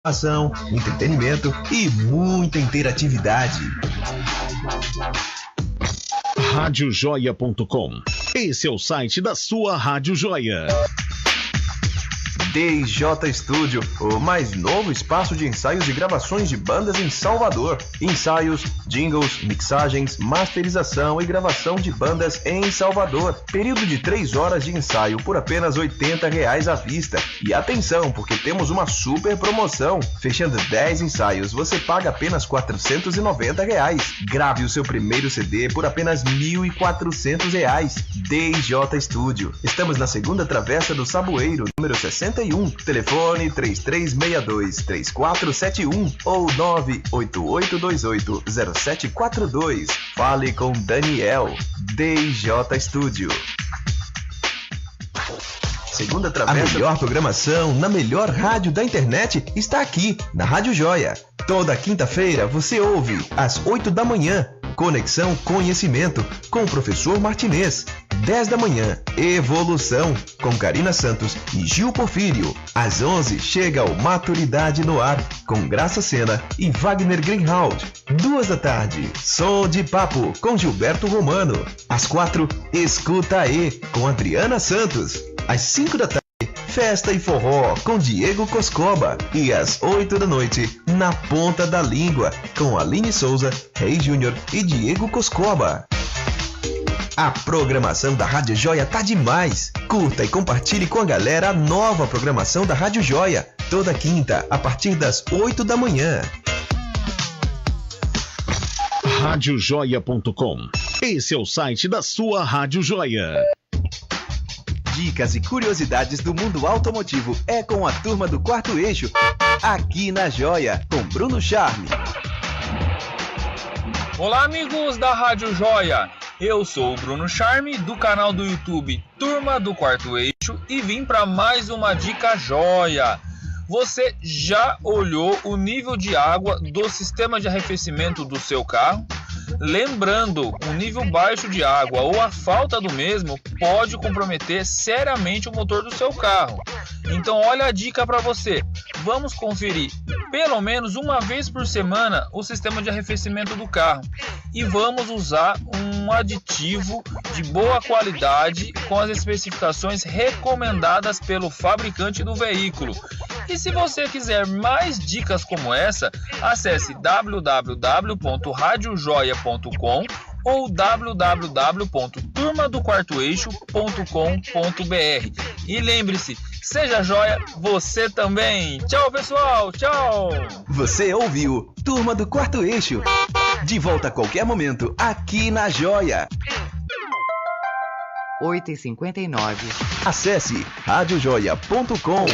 Ação, entretenimento e muita interatividade. Radiojoia.com. Esse é o site da sua Rádio Joia. DJ Studio, o mais novo espaço de ensaios e gravações de bandas em Salvador. Ensaios, jingles, mixagens, masterização e gravação de bandas em Salvador. Período de 3 horas de ensaio por apenas R$80 à vista. E atenção, porque temos uma super promoção. Fechando 10 ensaios, você paga apenas R$490. Grave o seu primeiro CD por apenas R$1.400. DJ Studio. Estamos na segunda travessa do Saboeiro, número 61. Telefone 3362-3471 ou 98828-0742. Fale com Daniel. DJ Studio. Segunda travessa. A melhor programação na melhor rádio da internet está aqui, na Rádio Joia. Toda quinta-feira você ouve, às 8 da manhã, Conexão Conhecimento, com o professor Martinez. 10 da manhã, Evolução, com Karina Santos e Gil Porfírio. Às 11, chega o Maturidade no Ar, com Graça Sena e Wagner Greenhalgh. 2 da tarde, Som de Papo, com Gilberto Romano. Às 4, Escuta Aí, com Adriana Santos. Às 5 da tarde, Festa e Forró, com Diego Coscoba. E às 8 da noite, Na Ponta da Língua, com Aline Souza, Rei Júnior e Diego Coscoba. A programação da Rádio Joia tá demais! Curta e compartilhe com a galera a nova programação da Rádio Joia. Toda quinta, a partir das 8 da manhã. Radiojoia.com. Esse é o site da sua Rádio Joia. Dicas e curiosidades do mundo automotivo é com a turma do Quarto Eixo, aqui na Joia, com Bruno Charme. Olá, amigos da Rádio Joia. Eu sou o Bruno Charme, do canal do YouTube Turma do Quarto Eixo, e vim para mais uma dica joia. Você já olhou o nível de água do sistema de arrefecimento do seu carro? Lembrando, um nível baixo de água ou a falta do mesmo pode comprometer seriamente o motor do seu carro. Então olha a dica para você. Vamos conferir pelo menos uma vez por semana o sistema de arrefecimento do carro. E vamos usar um aditivo de boa qualidade com as especificações recomendadas pelo fabricante do veículo. E se você quiser mais dicas como essa, acesse www.radiojoia.com ou www.turmadoquartoeixo.com.br. E lembre-se, seja joia você também. Tchau, pessoal. Tchau. Você ouviu Turma do Quarto Eixo. De volta a qualquer momento aqui na Joia. 8h59. Acesse radiojoia.com.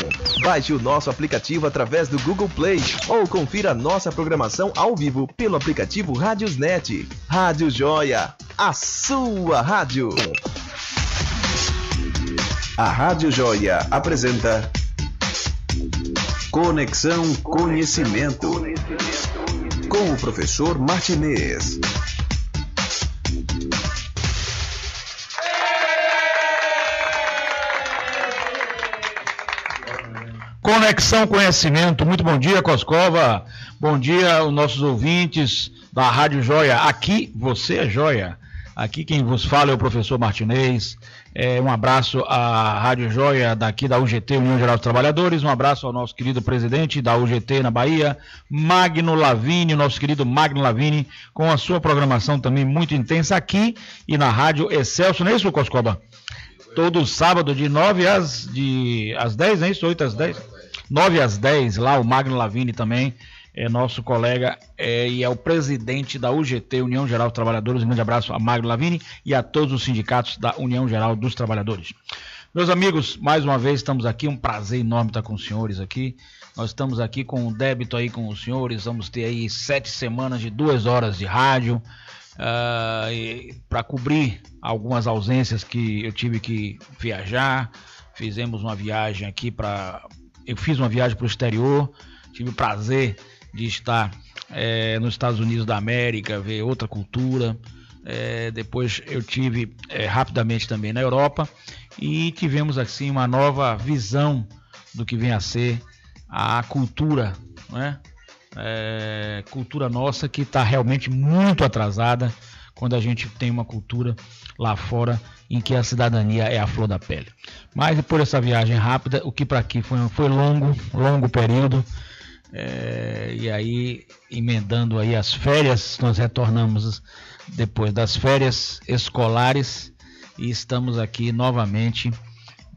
Baixe o nosso aplicativo através do Google Play ou confira nossa programação ao vivo pelo aplicativo Radiosnet. Rádio Joia, a sua rádio. A Rádio Joia apresenta Conexão Conhecimento com o professor Martinez. Conexão Conhecimento, muito bom dia, Coscova, bom dia aos nossos ouvintes da Rádio Joia, aqui você é Joia, aqui quem vos fala é o professor Martinez, um abraço à Rádio Joia daqui da UGT, União Geral dos Trabalhadores, um abraço ao nosso querido presidente da UGT na Bahia, Magno Lavini, nosso querido Magno Lavini, com a sua programação também muito intensa aqui e na Rádio Excelsior, não é isso, Coscoba? Todo sábado de 9 às 10, não é isso? 8 às 10? 9 às 10, lá o Magno Lavini também é nosso colega e é o presidente da UGT, União Geral dos Trabalhadores. Um grande abraço a Magno Lavini e a todos os sindicatos da União Geral dos Trabalhadores. Meus amigos, mais uma vez estamos aqui, um prazer enorme estar com os senhores aqui. Nós estamos aqui com um débito aí com os senhores, vamos ter aí 7 semanas de 2 horas de rádio. Para cobrir algumas ausências que eu tive que viajar, fizemos uma viagem aqui eu fiz uma viagem para o exterior, tive o prazer de estar nos Estados Unidos da América, ver outra cultura, depois eu tive rapidamente também na Europa e tivemos assim uma nova visão do que vem a ser a cultura né? Cultura nossa que está realmente muito atrasada quando a gente tem uma cultura lá fora em que a cidadania é a flor da pele. Mas depois dessa viagem rápida, o que para aqui foi longo período, e aí emendando aí as férias, nós retornamos depois das férias escolares e estamos aqui novamente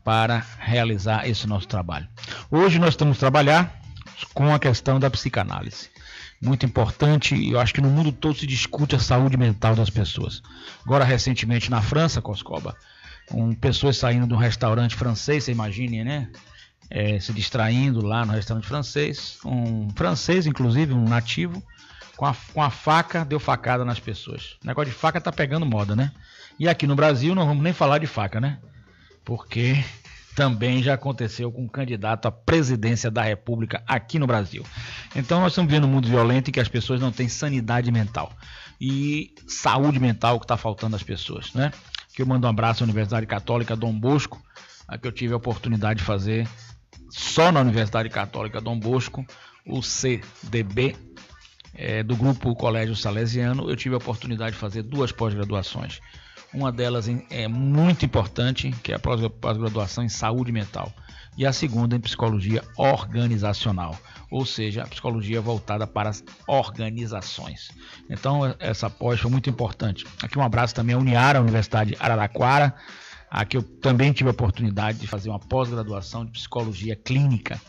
para realizar esse nosso trabalho. Hoje nós estamos trabalhar com a questão da psicanálise. Muito importante, e eu acho que no mundo todo se discute a saúde mental das pessoas. Agora, recentemente na França, Coscoba, pessoas saindo de um restaurante francês, você imagine, né? Se distraindo lá no restaurante francês, um francês, inclusive, um nativo, com a faca, deu facada nas pessoas. O negócio de faca tá pegando moda, né? E aqui no Brasil não vamos nem falar de faca, né? Porque também já aconteceu com um candidato à presidência da República aqui no Brasil. Então nós estamos vivendo um mundo violento em que as pessoas não têm sanidade mental e saúde mental que está faltando às pessoas, né? Que eu mando um abraço à Universidade Católica Dom Bosco, a que eu tive a oportunidade de fazer só na Universidade Católica Dom Bosco, o CDB, do Grupo Colégio Salesiano. Eu tive a oportunidade de fazer 2 pós-graduações. Uma delas é muito importante, que é a pós-graduação em saúde mental. E a segunda em psicologia organizacional, ou seja, a psicologia voltada para as organizações. Então, essa pós foi muito importante. Aqui um abraço também à Uniara, a Universidade de Araraquara, aqui eu também tive a oportunidade de fazer uma pós-graduação de psicologia clínica,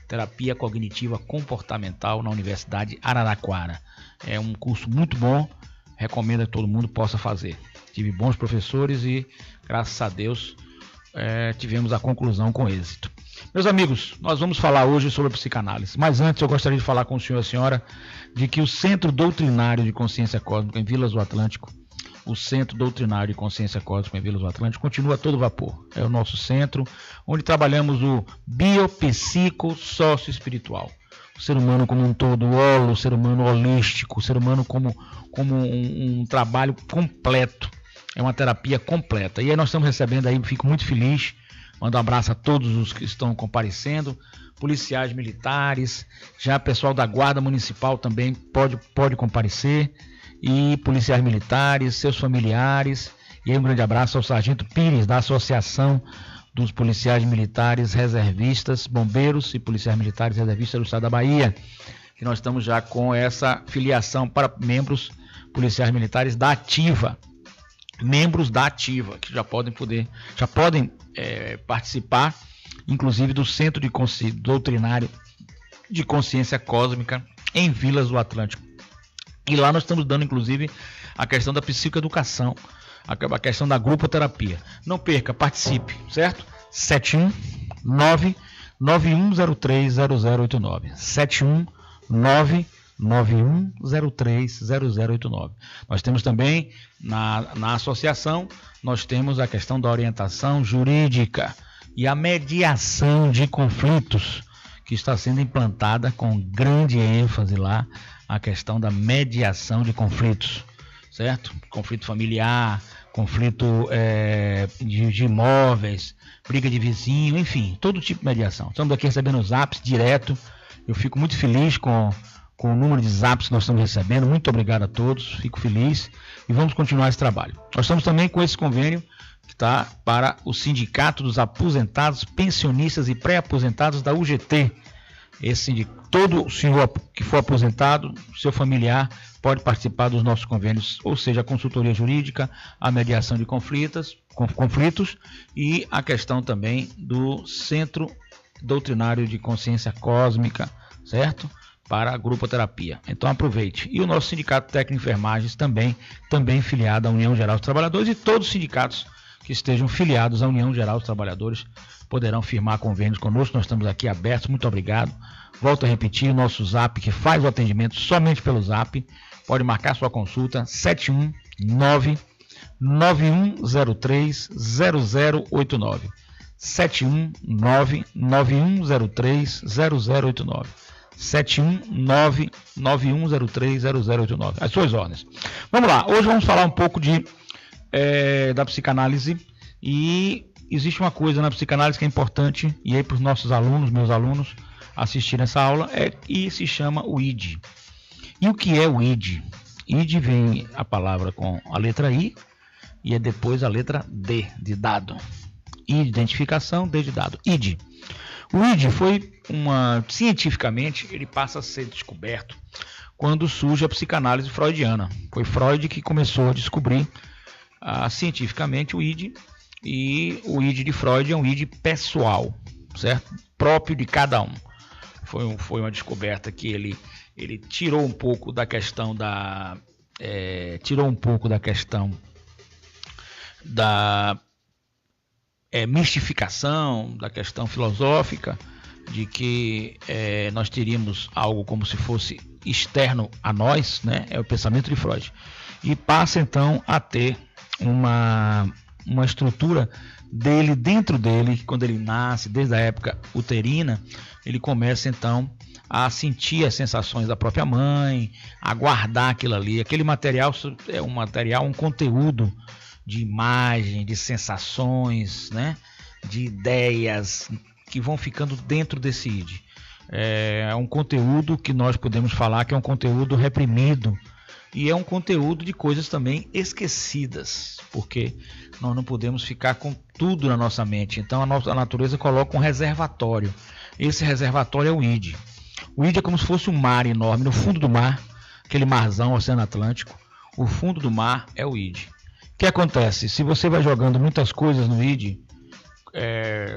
terapia cognitiva comportamental na Universidade de Araraquara. É um curso muito bom, recomendo que todo mundo possa fazer. Tive bons professores e, graças a Deus, tivemos a conclusão com êxito. Meus amigos, nós vamos falar hoje sobre a psicanálise. Mas antes eu gostaria de falar com o senhor e a senhora de que o Centro Doutrinário de Consciência Cósmica em Vilas do Atlântico, continua a todo vapor. É o nosso centro, onde trabalhamos o biopsico-sócio-espiritual. O ser humano como um todo, o ser humano holístico, o ser humano como um trabalho completo. É uma terapia completa. E aí nós estamos recebendo aí, fico muito feliz, mando um abraço a todos os que estão comparecendo, policiais militares, já pessoal da Guarda Municipal também pode comparecer, e policiais militares, seus familiares, e aí um grande abraço ao Sargento Pires, da Associação dos Policiais Militares Reservistas, Bombeiros e Policiais Militares Reservistas do Estado da Bahia, que nós estamos já com essa filiação para membros policiais militares da Ativa, membros da Ativa, que já podem participar, inclusive do Centro Doutrinário de Consciência Cósmica em Vilas do Atlântico. E lá nós estamos dando, inclusive, a questão da psicoeducação, a questão da grupoterapia. Não perca, participe, certo? 719-9103-0089. 719-9103-0089. Nós temos também, na associação, nós temos a questão da orientação jurídica e a mediação de conflitos, que está sendo implantada com grande ênfase lá, a questão da mediação de conflitos, certo? Conflito familiar, conflito de imóveis, briga de vizinho, enfim, todo tipo de mediação. Estamos aqui recebendo os zaps direto. Eu fico muito feliz com o número de zaps que nós estamos recebendo. Muito obrigado a todos, fico feliz e vamos continuar esse trabalho. Nós estamos também com esse convênio que está para o Sindicato dos Aposentados, Pensionistas e Pré-Aposentados da UGT. Todo senhor que for aposentado, seu familiar, pode participar dos nossos convênios, ou seja, a consultoria jurídica, a mediação de conflitos e a questão também do Centro Doutrinário de Consciência Cósmica, certo? Para a grupoterapia. Então aproveite. E o nosso Sindicato Técnico de Enfermagens também filiado à União Geral dos Trabalhadores, e todos os sindicatos que estejam filiados à União Geral dos Trabalhadores poderão firmar convênios conosco. Nós estamos aqui abertos. Muito obrigado. Volto a repetir, o nosso zap que faz o atendimento somente pelo zap, pode marcar sua consulta, 719-9103-0089. 719-9103-0089. 719-9103-0089. As suas ordens. Vamos lá, hoje vamos falar um pouco da psicanálise, e existe uma coisa na psicanálise que é importante, e aí para os nossos alunos, meus alunos, assistir essa aula e se chama o ID. E o que é o ID? ID vem a palavra com a letra I e é depois a letra D de dado. I de identificação, D de dado. ID. O ID foi cientificamente, ele passa a ser descoberto quando surge a psicanálise freudiana. Foi Freud que começou a descobrir cientificamente o ID, e o ID de Freud é um ID pessoal, certo? Próprio de cada um. Foi uma descoberta que ele tirou um pouco da questão da mistificação, da questão filosófica, de que nós teríamos algo como se fosse externo a nós, né? É o pensamento de Freud. E passa então a ter uma estrutura dele, dentro dele, quando ele nasce, desde a época uterina, ele começa então a sentir as sensações da própria mãe, a guardar aquilo ali. Aquele material é um conteúdo de imagem, de sensações, né? De ideias que vão ficando dentro desse ID. É um conteúdo que nós podemos falar que é um conteúdo reprimido, e é um conteúdo de coisas também esquecidas, porque nós não podemos ficar com tudo na nossa mente. Então a natureza coloca um reservatório. Esse reservatório é o ID. O ID é como se fosse um mar enorme, no fundo do mar, aquele marzão, Oceano Atlântico, o fundo do mar é o ID. O que acontece? Se você vai jogando muitas coisas no ID,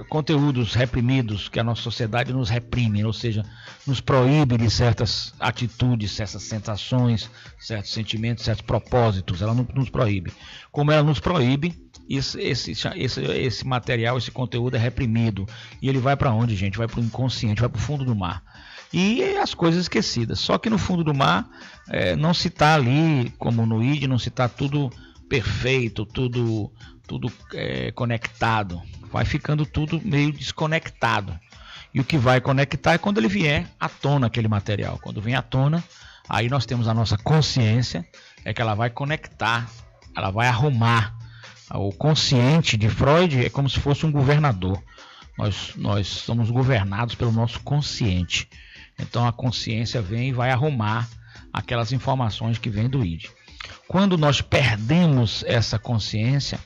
conteúdos reprimidos que a nossa sociedade nos reprime, ou seja, nos proíbe de certas atitudes, certas sensações, certos sentimentos, certos propósitos. Ela não nos proíbe. Como ela nos proíbe, esse material, esse conteúdo é reprimido. E ele vai para onde, gente? Vai para o inconsciente, vai para o fundo do mar. E as coisas esquecidas. Só que no fundo do mar não se está ali, como no ID, não se está tudo perfeito, tudo conectado. Vai ficando tudo meio desconectado. E o que vai conectar é quando ele vier à tona, aquele material. Quando vem à tona, aí nós temos a nossa consciência, que ela vai conectar, ela vai arrumar. O consciente de Freud é como se fosse um governador. Nós somos governados pelo nosso consciente. Então a consciência vem e vai arrumar aquelas informações que vêm do ID. Quando nós perdemos essa consciência,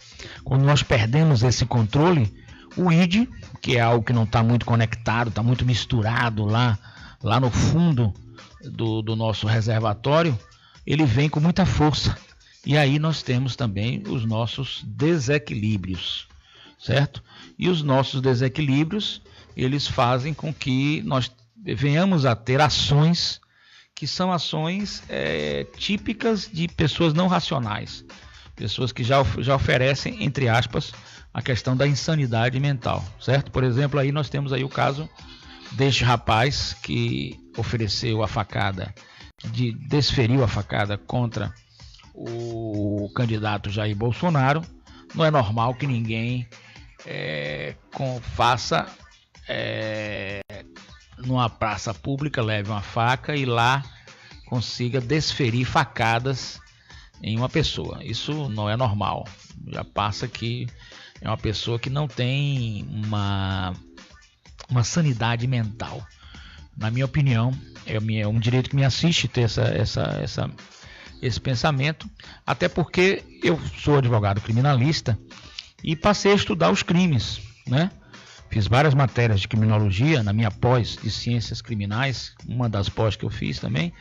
quando nós perdemos esse controle, o ID, que é algo que não está muito conectado, está muito misturado lá no fundo do nosso reservatório, ele vem com muita força. E aí nós temos também os nossos desequilíbrios, certo? E os nossos desequilíbrios, eles fazem com que nós venhamos a ter ações que são ações típicas de pessoas não racionais, pessoas que já oferecem, entre aspas, a questão da insanidade mental, certo? Por exemplo, aí nós temos aí o caso deste rapaz que ofereceu a facada, desferiu a facada contra o candidato Jair Bolsonaro. Não é normal que ninguém faça numa praça pública, leve uma faca e lá consiga desferir facadas em uma pessoa. Isso não é normal. Já passa que é uma pessoa que não tem uma sanidade mental. Na minha opinião, é um direito que me assiste ter esse pensamento, até porque eu sou advogado criminalista e passei a estudar os crimes, né? Fiz várias matérias de criminologia na minha pós de ciências criminais, uma das pós que eu fiz também,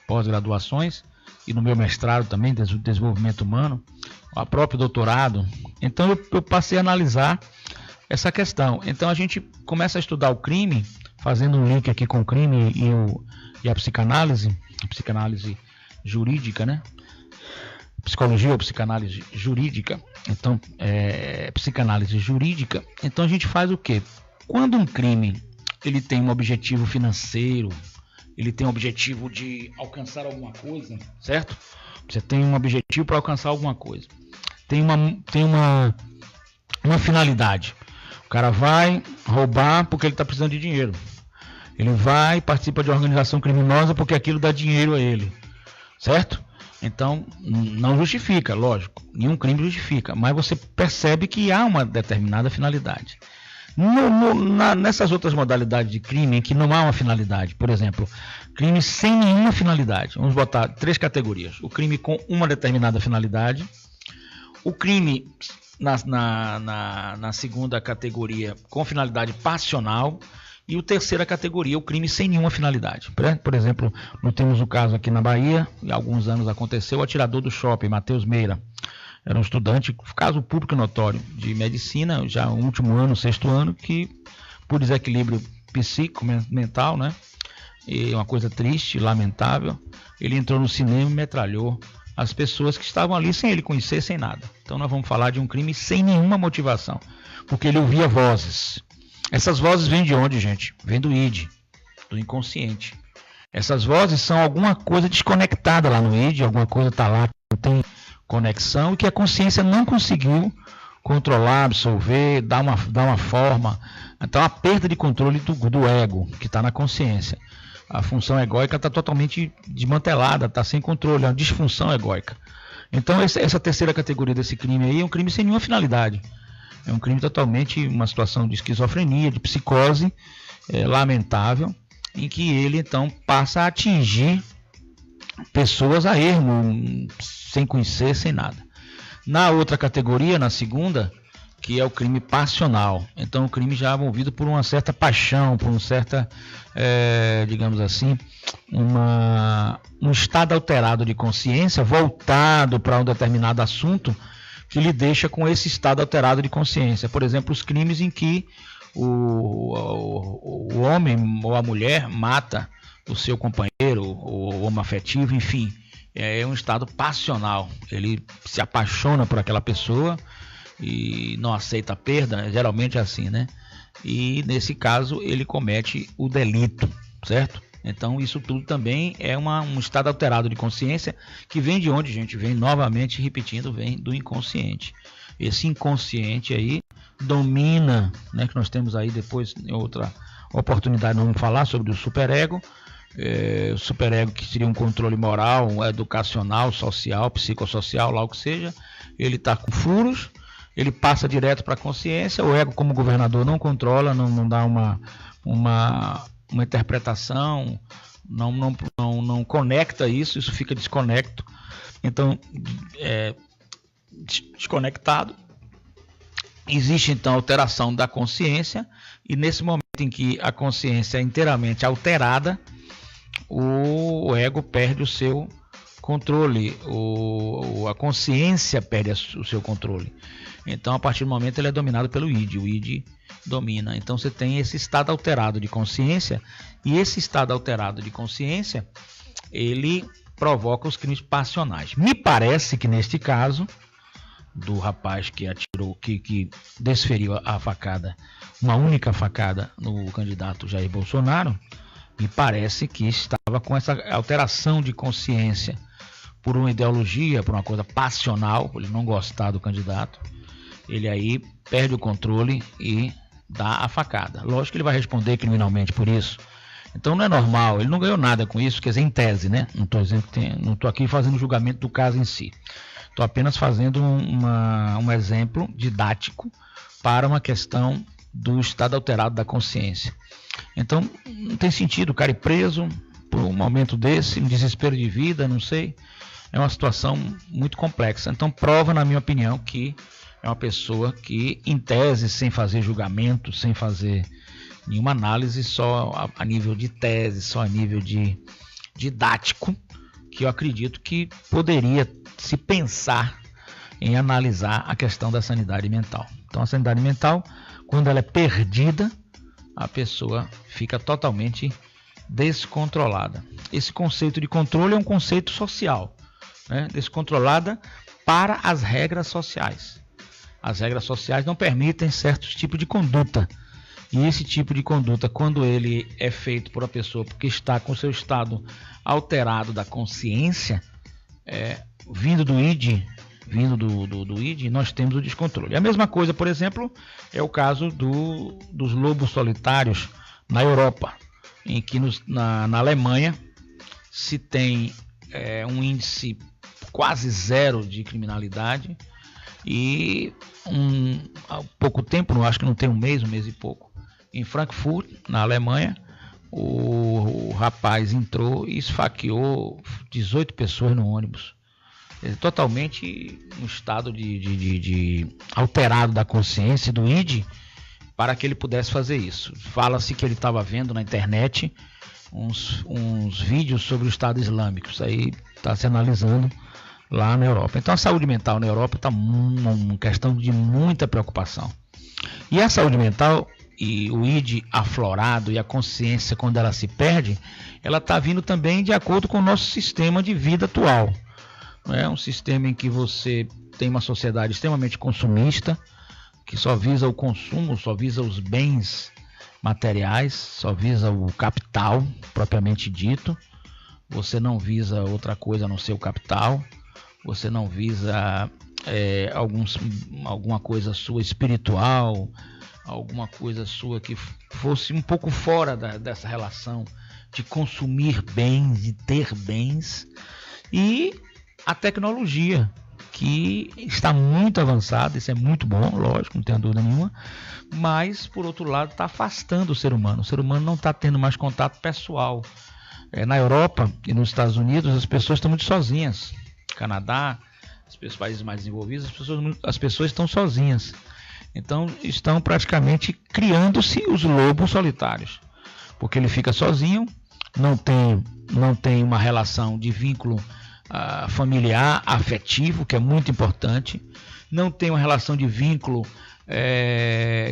pós-graduações, e no meu mestrado também, desenvolvimento humano, o próprio doutorado. Então eu passei a analisar essa questão. Então a gente começa a estudar o crime, fazendo um link aqui com o crime e a psicanálise jurídica, né? Psicologia ou psicanálise jurídica. Então, psicanálise jurídica. Então a gente faz o quê? Quando um crime ele tem um objetivo financeiro, ele tem um objetivo de alcançar alguma coisa, certo? Você tem um objetivo para alcançar alguma coisa. Tem uma finalidade. O cara vai roubar porque ele está precisando de dinheiro. Ele vai participa de uma organização criminosa porque aquilo dá dinheiro a ele, certo? Então, não justifica, lógico, nenhum crime justifica, mas você percebe que há uma determinada finalidade. Nessas outras modalidades de crime em que não há uma finalidade, por exemplo, crime sem nenhuma finalidade, vamos botar 3 categorias: o crime com uma determinada finalidade, o crime na segunda categoria com finalidade passional, e a terceira categoria, o crime sem nenhuma finalidade. Por exemplo, nós temos o caso aqui na Bahia, há alguns anos aconteceu, o atirador do shopping, Matheus Meira. Era um estudante, caso público notório, de medicina, já no último ano, 6º ano, que por desequilíbrio psíquico, mental, né? E uma coisa triste, lamentável, ele entrou no cinema e metralhou as pessoas que estavam ali sem ele conhecer, sem nada. Então nós vamos falar de um crime sem nenhuma motivação, porque ele ouvia vozes. Essas vozes vêm de onde, gente? Vêm do id, do inconsciente. Essas vozes são alguma coisa desconectada lá no id, alguma coisa está lá que não tem conexão e que a consciência não conseguiu controlar, absorver, dar uma forma. Então, a perda de controle do ego que está na consciência. A função egóica está totalmente desmantelada, está sem controle, é uma disfunção egóica. Então, essa terceira categoria desse crime aí é um crime sem nenhuma finalidade. É um crime totalmente, uma situação de esquizofrenia, de psicose, lamentável, em que ele então passa a atingir pessoas a ermo, sem conhecer, sem nada. Na outra categoria, na segunda, que é o crime passional. Então o crime já é movido por uma certa paixão, por uma certa, digamos assim, um estado alterado de consciência voltado para um determinado assunto que lhe deixa com esse estado alterado de consciência. Por exemplo, os crimes em que o homem ou a mulher mata o seu companheiro, o homoafetivo, enfim, é um estado passional. Ele se apaixona por aquela pessoa e não aceita a perda, geralmente é assim, né? E nesse caso ele comete o delito, certo? Então isso tudo também é um estado alterado de consciência que vem de onde, gente? Vem novamente, repetindo, vem do inconsciente. Esse inconsciente aí domina, né? Que nós temos aí depois em outra oportunidade, nós vamos falar sobre o superego. O superego, que seria um controle moral, educacional, social, psicossocial, lá o que seja. Ele está com furos, ele passa direto para a consciência. O ego, como governador, não controla, não dá uma interpretação, não conecta isso fica desconecto. Então, desconectado. Existe então alteração da consciência, e nesse momento em que a consciência é inteiramente alterada, o ego perde o seu controle, a consciência perde o seu controle. Então, a partir do momento, ele é dominado pelo id, o id domina. Então, você tem esse estado alterado de consciência, e esse estado alterado de consciência, ele provoca os crimes passionais. Me parece que neste caso do rapaz que atirou, que desferiu a facada, uma única facada no candidato Jair Bolsonaro, me parece que estava com essa alteração de consciência por uma ideologia, por uma coisa passional, por ele não gostar do candidato. Ele aí perde o controle e dá a facada. Lógico que ele vai responder criminalmente por isso. Então não é normal, ele não ganhou nada com isso, quer dizer, em tese, né? Não estou aqui fazendo julgamento do caso em si. Estou apenas fazendo um exemplo didático para uma questão do estado alterado da consciência. Então, não tem sentido o cara ir preso por um momento desse, um desespero de vida, não sei. É uma situação muito complexa. Então, prova, na minha opinião, que é uma pessoa que, em tese, sem fazer julgamento, sem fazer nenhuma análise, só a nível de tese, só a nível de didático, que eu acredito que poderia se pensar em analisar a questão da sanidade mental. Então, a sanidade mental, quando ela é perdida, a pessoa fica totalmente descontrolada. Esse conceito de controle é um conceito social, né? Descontrolada para as regras sociais. As regras sociais não permitem certos tipos de conduta. E esse tipo de conduta, quando ele é feito por uma pessoa porque está com seu estado alterado da consciência, vindo do id, nós temos o descontrole. A mesma coisa, por exemplo, é o caso dos lobos solitários na Europa, em que na Alemanha se tem um índice quase zero de criminalidade, E há pouco tempo, acho que não tem um mês e pouco, em Frankfurt, na Alemanha, o rapaz entrou e esfaqueou 18 pessoas no ônibus. Totalmente no estado de alterado da consciência, do id, para que ele pudesse fazer isso. Fala-se que ele estava vendo na internet uns vídeos sobre o Estado Islâmico. Isso aí está se analisando lá na Europa. Então a saúde mental na Europa está uma questão de muita preocupação. E a saúde mental e o id aflorado e a consciência, quando ela se perde, ela está vindo também de acordo com o nosso sistema de vida atual. É um sistema em que você tem uma sociedade extremamente consumista, que só visa o consumo, só visa os bens materiais, só visa o capital propriamente dito. Você não visa outra coisa a não ser o capital. Você não visa alguma coisa sua espiritual, alguma coisa sua que fosse um pouco fora dessa relação de consumir bens, de ter bens. E a tecnologia, que está muito avançada, isso é muito bom, lógico, não tenho dúvida nenhuma, mas, por outro lado, está afastando o ser humano. O ser humano não está tendo mais contato pessoal. Na Europa e nos Estados Unidos, as pessoas estão muito sozinhas. Canadá, os países mais desenvolvidos, as pessoas estão sozinhas. Então, estão praticamente criando-se os lobos solitários, porque ele fica sozinho, não tem uma relação de vínculo familiar, afetivo, que é muito importante, não tem uma relação de vínculo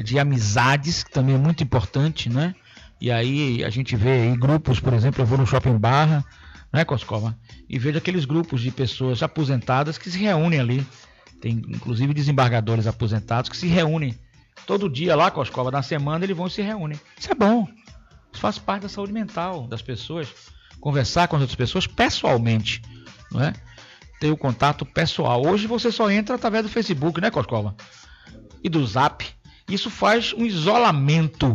de amizades, que também é muito importante, né? E aí a gente vê aí grupos, por exemplo, eu vou no Shopping Barra, né, Coscova, e vejo aqueles grupos de pessoas aposentadas que se reúnem ali. Tem inclusive desembargadores aposentados que se reúnem todo dia lá, Coscova, na semana eles vão e se reúnem. Isso é bom, isso faz parte da saúde mental das pessoas, conversar com as outras pessoas pessoalmente, não é? Ter o contato pessoal. Hoje você só entra através do Facebook, né, Coscova? E do Zap. Isso faz um isolamento.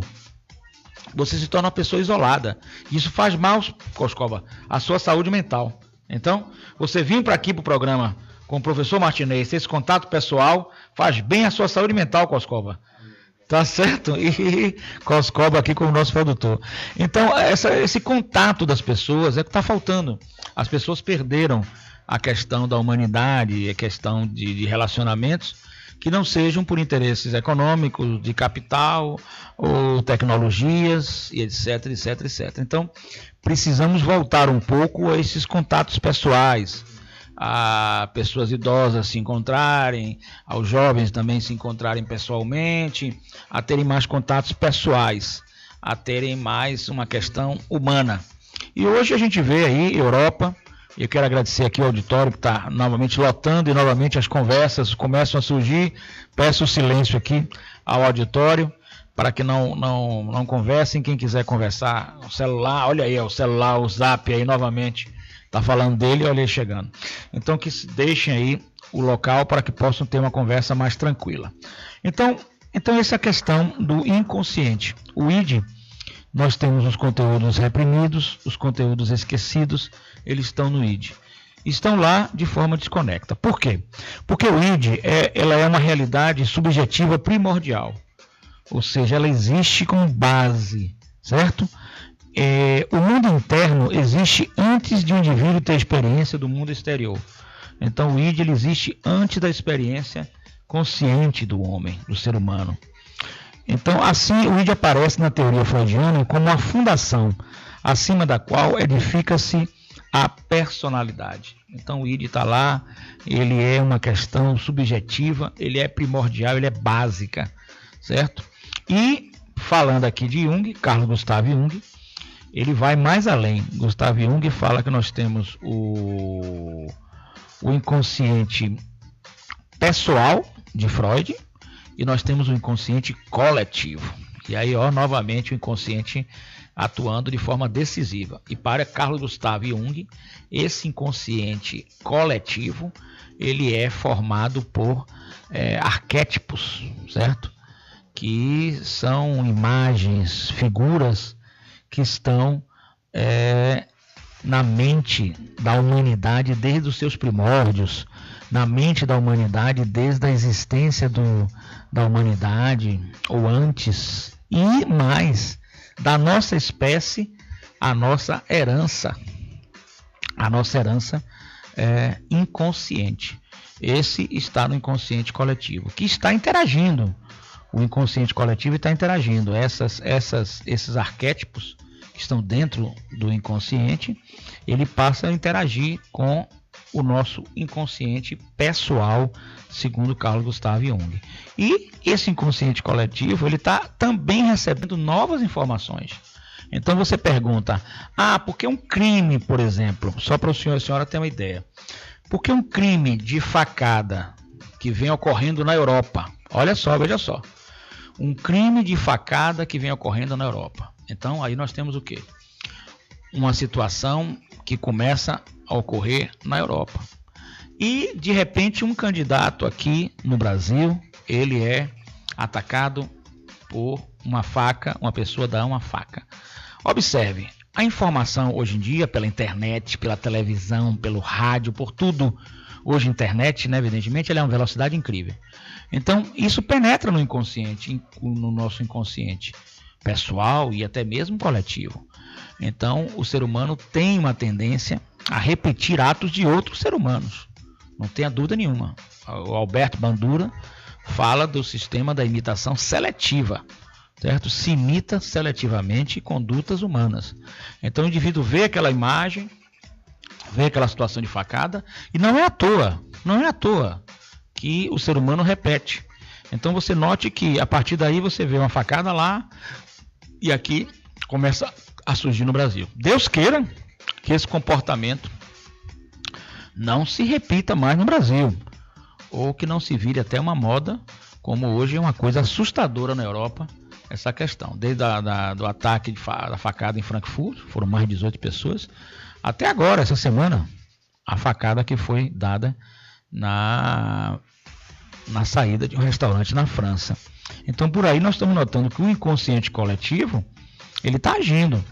Você se torna uma pessoa isolada. Isso faz mal, Coscova, à sua saúde mental. Então, você vir para aqui para o programa com o professor Martinez, esse contato pessoal faz bem à sua saúde mental, Coscova. Tá certo? E Coscova aqui como nosso produtor. Então, esse contato das pessoas é que está faltando. As pessoas perderam a questão da humanidade, a questão de relacionamentos que não sejam por interesses econômicos, de capital ou tecnologias, e etc, etc, etc. Então, precisamos voltar um pouco a esses contatos pessoais, a pessoas idosas se encontrarem, aos jovens também se encontrarem pessoalmente, a terem mais contatos pessoais, a terem mais uma questão humana. E hoje a gente vê aí Europa. Eu quero agradecer aqui ao auditório que está novamente lotando e novamente as conversas começam a surgir. Peço o silêncio aqui ao auditório para que não conversem. Quem quiser conversar, o celular, olha aí, o celular, o Zap aí novamente está falando dele, olha aí chegando. Então que deixem aí o local para que possam ter uma conversa mais tranquila. Então essa é a questão do inconsciente. O id, nós temos os conteúdos reprimidos, os conteúdos esquecidos, eles estão no id. Estão lá de forma desconecta. Por quê? Porque o id ela é uma realidade subjetiva primordial. Ou seja, ela existe como base, certo? O mundo interno existe antes de um indivíduo ter experiência do mundo exterior. Então o id ele existe antes da experiência consciente do homem, do ser humano. Então, assim, o id aparece na teoria freudiana como uma fundação, acima da qual edifica-se a personalidade. Então, o id está lá, ele é uma questão subjetiva, ele é primordial, ele é básica, certo? E, falando aqui de Jung, Carl Gustav Jung, ele vai mais além. Gustav Jung fala que nós temos o inconsciente pessoal de Freud, e nós temos o inconsciente coletivo. E aí, novamente, o inconsciente atuando de forma decisiva. E para Carl Gustav Jung, esse inconsciente coletivo, ele é formado por arquétipos, certo? Que são imagens, figuras que estão na mente da humanidade desde os seus primórdios, na mente da humanidade desde a existência da humanidade, ou antes, e mais, da nossa espécie, a nossa herança. A nossa herança é inconsciente. Esse está no inconsciente coletivo, que está interagindo. O inconsciente coletivo está interagindo. Esses arquétipos que estão dentro do inconsciente, ele passa a interagir com o nosso inconsciente pessoal, segundo Carl Gustav Jung. E esse inconsciente coletivo, ele está também recebendo novas informações. Então você pergunta, por que um crime, por exemplo, só para o senhor e a senhora ter uma ideia, por que um crime de facada que vem ocorrendo na Europa? Olha só, veja só. Um crime de facada que vem ocorrendo na Europa. Então, aí nós temos o quê? Uma situação que começa a ocorrer na Europa. E, de repente, um candidato aqui no Brasil, ele é atacado por uma faca, uma pessoa dá uma faca. Observe, a informação hoje em dia, pela internet, pela televisão, pelo rádio, por tudo, hoje a internet, né, evidentemente, ela é uma velocidade incrível. Então, isso penetra no inconsciente, no nosso inconsciente pessoal e até mesmo coletivo. Então, o ser humano tem uma tendência a repetir atos de outros seres humanos. Não tenha dúvida nenhuma. O Alberto Bandura fala do sistema da imitação seletiva, certo? Se imita seletivamente condutas humanas. Então, o indivíduo vê aquela imagem, vê aquela situação de facada, e não é à toa que o ser humano repete. Então você note que a partir daí você vê uma facada lá e aqui começa a surgir no Brasil. Deus queira que esse comportamento não se repita mais no Brasil, ou que não se vire até uma moda, como hoje é uma coisa assustadora na Europa, essa questão. Desde do ataque da facada em Frankfurt, foram mais de 18 pessoas, até agora, essa semana, a facada que foi dada na saída de um restaurante na França. Então, por aí nós estamos notando que o inconsciente coletivo, ele está agindo.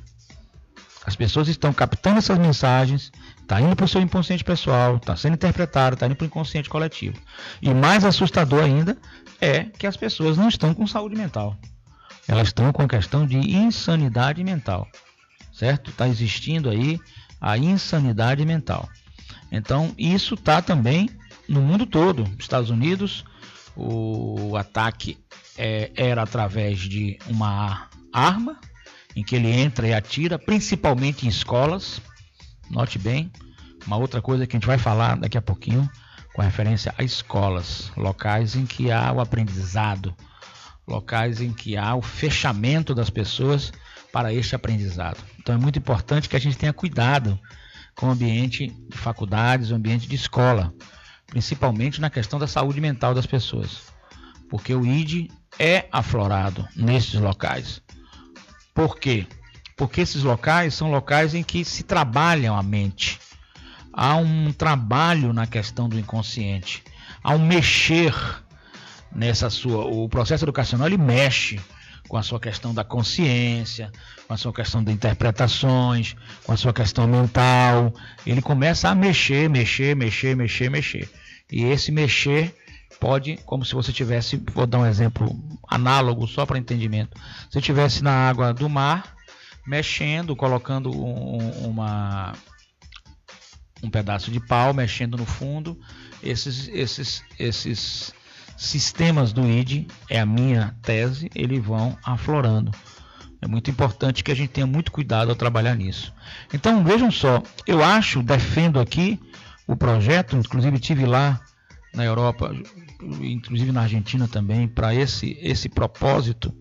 As pessoas estão captando essas mensagens, está indo para o seu inconsciente pessoal, está sendo interpretado, está indo para o inconsciente coletivo. E mais assustador ainda é que as pessoas não estão com saúde mental. Elas estão com a questão de insanidade mental, certo? Está existindo aí a insanidade mental. Então, isso está também no mundo todo. Nos Estados Unidos, o ataque era através de uma arma, em que ele entra e atira, principalmente em escolas. Note bem, uma outra coisa que a gente vai falar daqui a pouquinho, com referência a escolas, locais em que há o aprendizado, locais em que há o fechamento das pessoas para este aprendizado. Então é muito importante que a gente tenha cuidado com o ambiente de faculdades, o ambiente de escola, principalmente na questão da saúde mental das pessoas, porque o ID é aflorado nesses locais. Por quê? Porque esses locais são locais em que se trabalham a mente. Há um trabalho na questão do inconsciente, há um mexer o processo educacional, ele mexe com a sua questão da consciência, com a sua questão de interpretações, com a sua questão mental. Ele começa a mexer. E esse mexer pode, como se você tivesse, vou dar um exemplo análogo só para entendimento, se você estivesse na água do mar, mexendo, colocando um pedaço de pau, mexendo no fundo, esses sistemas do ID, é a minha tese, eles vão aflorando. É muito importante que a gente tenha muito cuidado ao trabalhar nisso. Então, vejam só, eu defendo aqui o projeto, inclusive estive lá na Europa, inclusive na Argentina também, para esse propósito,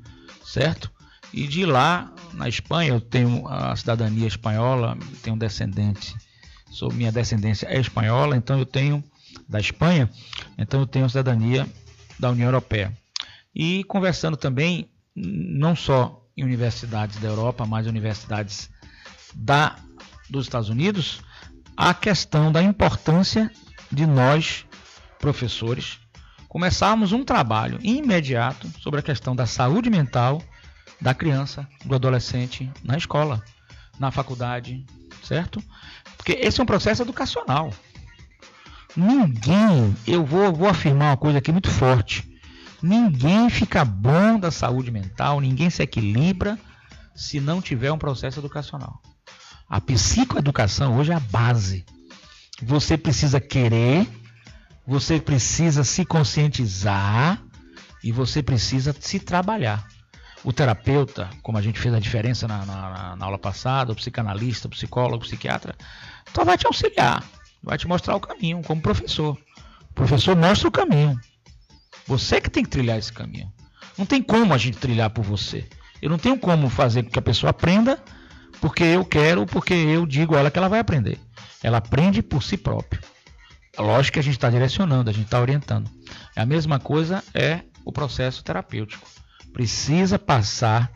certo? E de lá, na Espanha, eu tenho a cidadania espanhola, tenho descendente, minha descendência é espanhola, então eu tenho da Espanha, então eu tenho a cidadania da União Europeia. E conversando também, não só em universidades da Europa, mas universidades dos Estados Unidos, a questão da importância de nós, professores, começarmos um trabalho imediato sobre a questão da saúde mental da criança, do adolescente na escola, na faculdade, certo? Porque esse é um processo educacional. Ninguém, eu vou afirmar uma coisa aqui muito forte, ninguém fica bom da saúde mental, ninguém se equilibra se não tiver um processo educacional. A psicoeducação hoje é a base. Você precisa querer, você precisa se conscientizar e você precisa se trabalhar. O terapeuta, como a gente fez a diferença na aula passada, o psicanalista, o psicólogo, o psiquiatra, só vai te auxiliar, vai te mostrar o caminho, como professor. O professor mostra o caminho. Você que tem que trilhar esse caminho. Não tem como a gente trilhar por você. Eu não tenho como fazer com que a pessoa aprenda porque eu quero, porque eu digo a ela que ela vai aprender. Ela aprende por si própria. Lógico que a gente está direcionando, a gente está orientando. A mesma coisa é o processo terapêutico. Precisa passar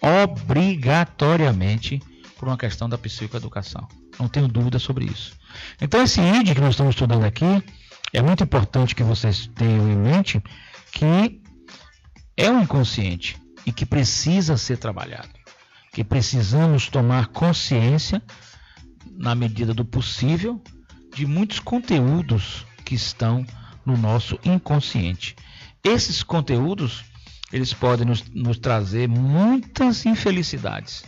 obrigatoriamente por uma questão da psicoeducação. Não tenho dúvida sobre isso. Então esse ID que nós estamos estudando aqui, é muito importante que vocês tenham em mente que é um inconsciente e que precisa ser trabalhado. Que precisamos tomar consciência, na medida do possível, de muitos conteúdos que estão no nosso inconsciente. Esses conteúdos, eles podem nos trazer muitas infelicidades,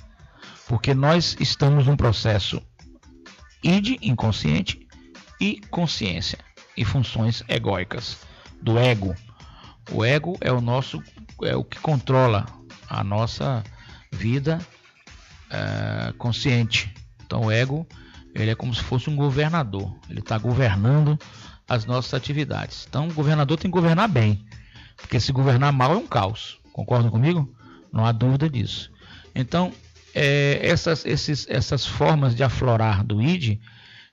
porque nós estamos num processo id, inconsciente, e consciência, e funções egóicas, do ego. O ego é o que controla a nossa vida consciente. Então o ego, ele é como se fosse um governador, ele está governando as nossas atividades. Então o governador tem que governar bem, porque se governar mal é um caos. Concordam comigo? Não há dúvida disso. Então essas formas de aflorar do id,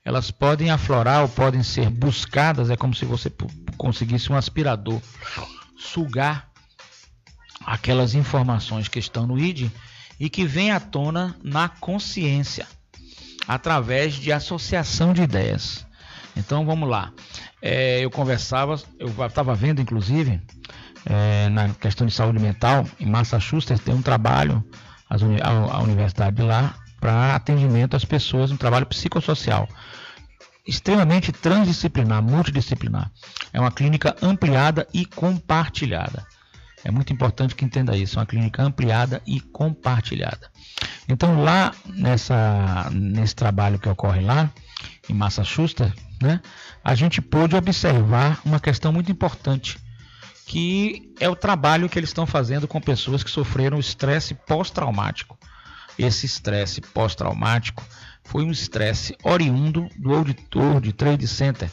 elas podem aflorar ou podem ser buscadas. É como se você conseguisse um aspirador sugar aquelas informações que estão no id e que vêm à tona na consciência, através de associação de ideias. Então vamos lá. Eu estava vendo inclusive na questão de saúde mental, em Massachusetts tem um trabalho, a universidade de lá, para atendimento às pessoas, um trabalho psicossocial extremamente transdisciplinar, multidisciplinar. É uma clínica ampliada e compartilhada. É muito importante que entenda isso, é uma clínica ampliada e compartilhada. Então lá nesse trabalho que ocorre lá em Massachusetts, né, a gente pôde observar uma questão muito importante, que é o trabalho que eles estão fazendo com pessoas que sofreram estresse pós-traumático. Esse estresse pós-traumático foi um estresse oriundo do World Trade Center.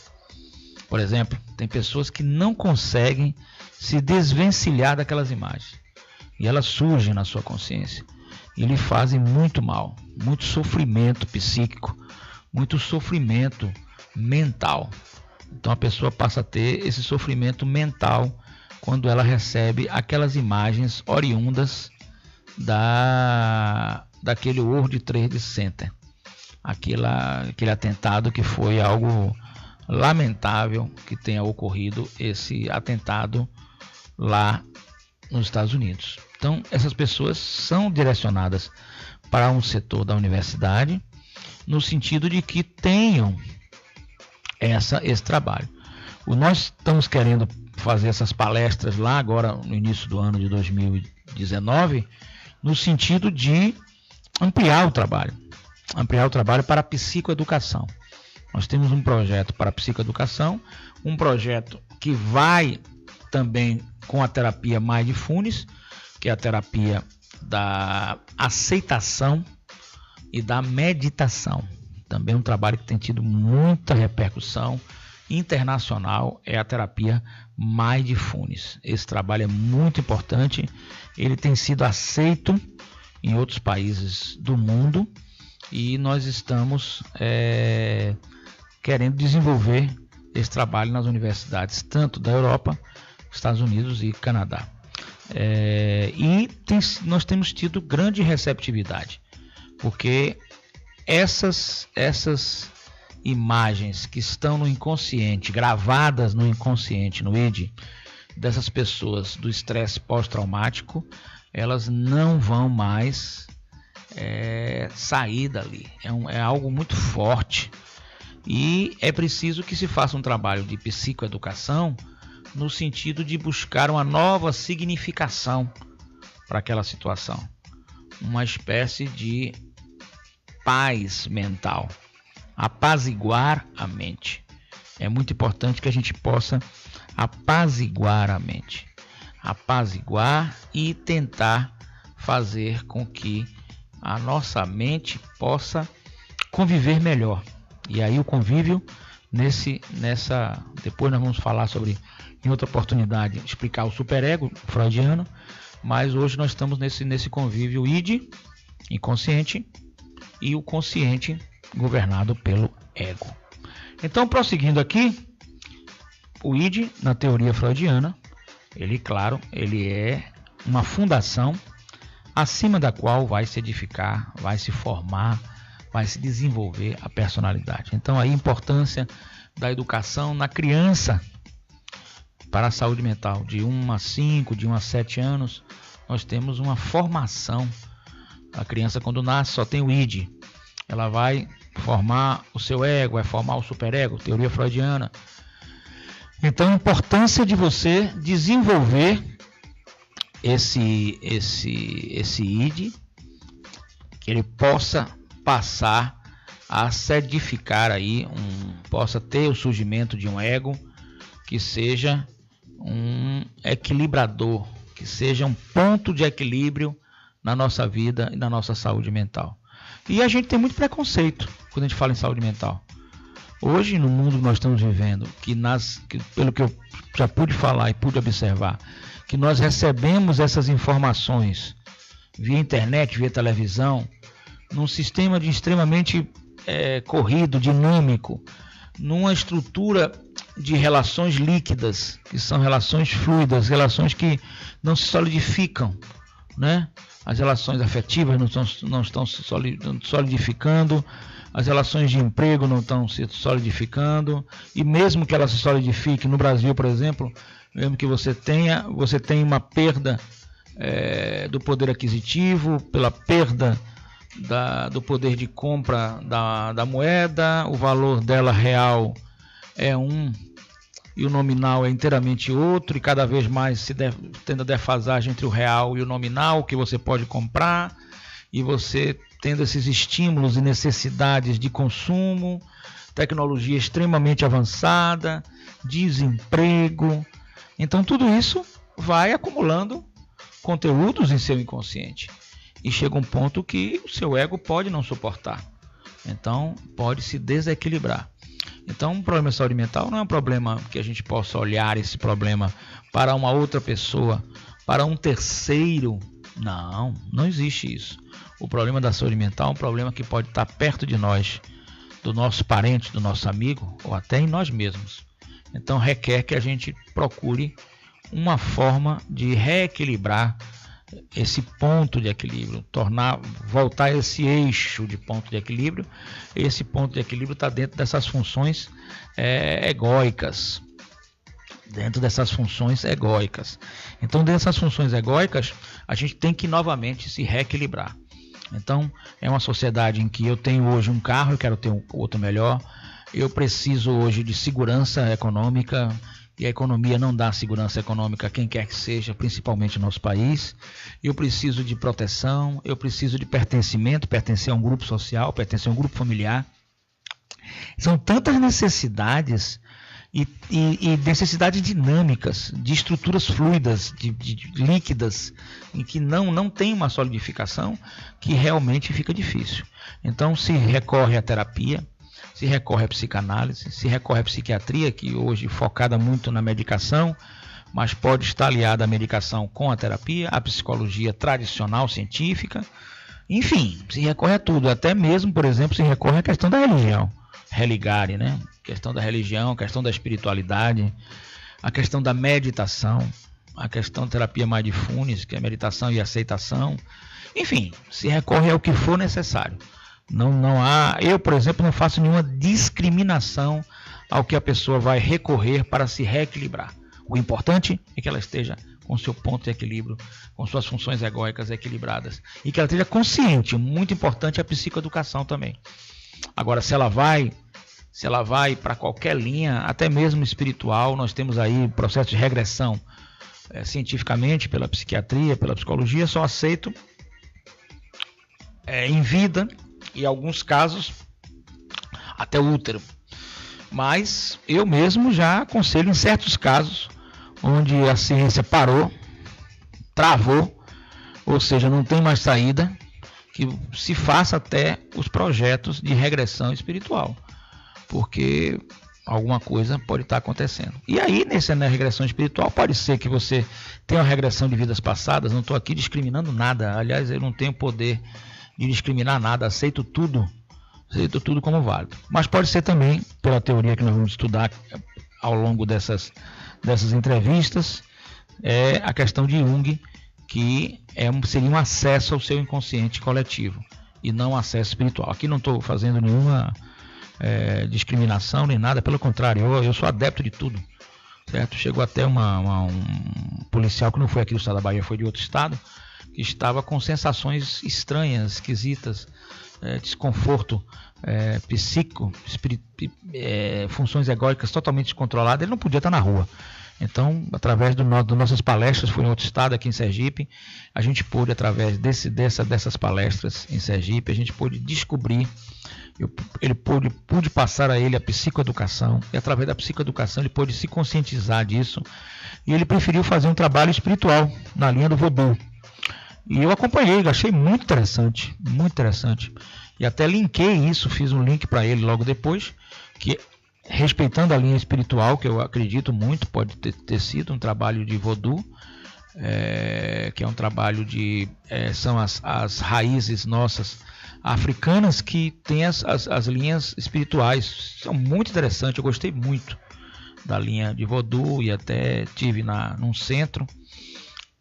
Por exemplo, tem pessoas que não conseguem se desvencilhar daquelas imagens. E elas surgem na sua consciência. E lhe fazem muito mal, muito sofrimento psíquico, muito sofrimento mental. Então a pessoa passa a ter esse sofrimento mental quando ela recebe aquelas imagens oriundas daquele World Trade Center. Aquele atentado que foi algo lamentável que tenha ocorrido, esse atentado lá nos Estados Unidos. Então essas pessoas são direcionadas para um setor da universidade no sentido de que tenham esse trabalho. Nós estamos querendo fazer essas palestras lá agora no início do ano de 2019 no sentido de ampliar o trabalho para a psicoeducação. Nós temos um projeto para a psicoeducação, um projeto que vai também com a terapia Mindfulness, que é a terapia da aceitação e da meditação. Também um trabalho que tem tido muita repercussão internacional, é a terapia Mindfulness. Esse trabalho é muito importante, ele tem sido aceito em outros países do mundo e nós estamos querendo desenvolver esse trabalho nas universidades, tanto da Europa, Estados Unidos e Canadá. Nós temos tido grande receptividade, porque essas imagens que estão no inconsciente, gravadas no inconsciente, no id, dessas pessoas do estresse pós-traumático, elas não vão mais sair dali. É algo muito forte. E é preciso que se faça um trabalho de psicoeducação no sentido de buscar uma nova significação para aquela situação. Uma espécie de paz mental, apaziguar a mente. É muito importante que a gente possa apaziguar a mente, apaziguar e tentar fazer com que a nossa mente possa conviver melhor. E aí o convívio depois nós vamos falar sobre, em outra oportunidade, explicar o superego freudiano, mas hoje nós estamos nesse convívio id, inconsciente, e o consciente governado pelo ego. Então, prosseguindo aqui, o id, na teoria freudiana, ele é uma fundação acima da qual vai se edificar, vai se formar, vai se desenvolver a personalidade. Então, a importância da educação na criança para a saúde mental, de 1 a 5, de 1 a 7 anos, nós temos uma formação. A criança, quando nasce, só tem o id. Ela vai formar o seu ego, vai formar o superego, teoria freudiana. Então, a importância de você desenvolver esse id, que ele possa passar a sedificar aí, possa ter o surgimento de um ego que seja um equilibrador, que seja um ponto de equilíbrio na nossa vida e na nossa saúde mental. E a gente tem muito preconceito quando a gente fala em saúde mental. Hoje, no mundo que nós estamos vivendo, pelo que eu já pude falar e pude observar, que nós recebemos essas informações via internet, via televisão, num sistema extremamente corrido, dinâmico, numa estrutura de relações líquidas, que são relações fluidas, relações que não se solidificam, né? As relações afetivas não estão se solidificando, as relações de emprego não estão se solidificando, e mesmo que elas se solidifiquem, no Brasil, por exemplo, mesmo que você tenha uma perda do poder aquisitivo, pela perda do poder de compra da moeda, o valor dela real é um e o nominal é inteiramente outro, e cada vez mais se tendo a defasagem entre o real e o nominal que você pode comprar, e você tendo esses estímulos e necessidades de consumo, tecnologia extremamente avançada, desemprego. Então tudo isso vai acumulando conteúdos em seu inconsciente. E chega um ponto que o seu ego pode não suportar. Então, pode se desequilibrar. Então, um problema de saúde mental não é um problema que a gente possa olhar esse problema para uma outra pessoa, para um terceiro. Não existe isso. O problema da saúde mental é um problema que pode estar perto de nós, do nosso parente, do nosso amigo, ou até em nós mesmos. Então, requer que a gente procure uma forma de reequilibrar esse ponto de equilíbrio, voltar esse eixo de ponto de equilíbrio. Esse ponto de equilíbrio está dentro dessas funções egóicas. Então, dentro dessas funções egóicas, a gente tem que novamente se reequilibrar. Então, é uma sociedade em que eu tenho hoje um carro, eu quero ter um outro melhor. Eu preciso hoje de segurança econômica, e a economia não dá segurança econômica a quem quer que seja, principalmente no nosso país. Eu preciso de proteção, eu preciso de pertencimento, pertencer a um grupo social, pertencer a um grupo familiar. São tantas necessidades e necessidades dinâmicas, de estruturas fluidas, de líquidas, em que não tem uma solidificação, que realmente fica difícil. Então se recorre à terapia, se recorre à psicanálise, se recorre à psiquiatria, que hoje é focada muito na medicação, mas pode estar aliada à medicação com a terapia, a psicologia tradicional, científica, enfim, se recorre a tudo, até mesmo, por exemplo, se recorre à questão da religião, religare, né? Questão da religião, questão da espiritualidade, a questão da meditação, a questão da terapia mindfulness, que é meditação e aceitação, enfim, se recorre ao que for necessário. Não há, eu, por exemplo, não faço nenhuma discriminação ao que a pessoa vai recorrer para se reequilibrar. O importante é que ela esteja com seu ponto de equilíbrio, com suas funções egóicas equilibradas, e que ela esteja consciente. Muito importante é a psicoeducação também. Agora, se ela vai se ela vai para qualquer linha, até mesmo espiritual. Nós temos aí processo de regressão cientificamente, pela psiquiatria, pela psicologia, só aceito em vida, e em alguns casos até o útero. Mas eu mesmo já aconselho em certos casos onde a ciência parou, travou, ou seja, não tem mais saída, que se faça até os projetos de regressão espiritual, porque alguma coisa pode estar acontecendo. E aí, na regressão espiritual, pode ser que você tenha uma regressão de vidas passadas. Não estou aqui discriminando nada, aliás, eu não tenho poder de discriminar nada, aceito tudo como válido. Mas pode ser também, pela teoria que nós vamos estudar ao longo dessas entrevistas, a questão de Jung, que seria um acesso ao seu inconsciente coletivo e não um acesso espiritual. Aqui não estou fazendo nenhuma discriminação nem nada, pelo contrário, eu sou adepto de tudo, certo? Chegou até um policial que não foi aqui do estado da Bahia, foi de outro estado, que estava com sensações estranhas, esquisitas, desconforto psíquico, funções egóicas totalmente descontroladas. Ele não podia estar na rua. Então, através das nossas palestras, foi em outro estado, aqui em Sergipe, a gente pôde, através dessas palestras em Sergipe, a gente pôde descobrir, pude passar a ele a psicoeducação, e através da psicoeducação ele pôde se conscientizar disso, e ele preferiu fazer um trabalho espiritual na linha do Vodou. E eu acompanhei, achei muito interessante, e até linkei isso, fiz um link para ele logo depois, que respeitando a linha espiritual, que eu acredito muito, pode ter sido um trabalho de Vodou, que é um trabalho são as raízes nossas africanas que tem as linhas espirituais, são muito interessantes. Eu gostei muito da linha de Vodou e até tive num centro,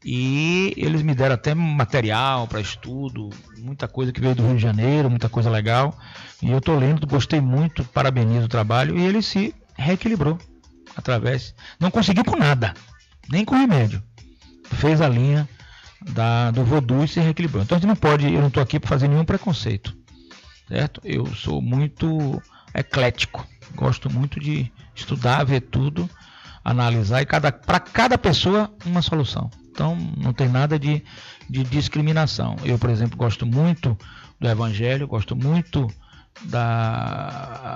e eles me deram até material para estudo, muita coisa que veio do Rio de Janeiro, muita coisa legal, e eu estou lendo, gostei muito, parabenizo o trabalho, e ele se reequilibrou não conseguiu com nada, nem com remédio, fez a linha do Vodou e se reequilibrou. Então eu não estou aqui para fazer nenhum preconceito, certo? Eu sou muito eclético, gosto muito de estudar, ver tudo, analisar, e para cada pessoa uma solução. Então não tem nada de discriminação. Eu, por exemplo, gosto muito do Evangelho, gosto muito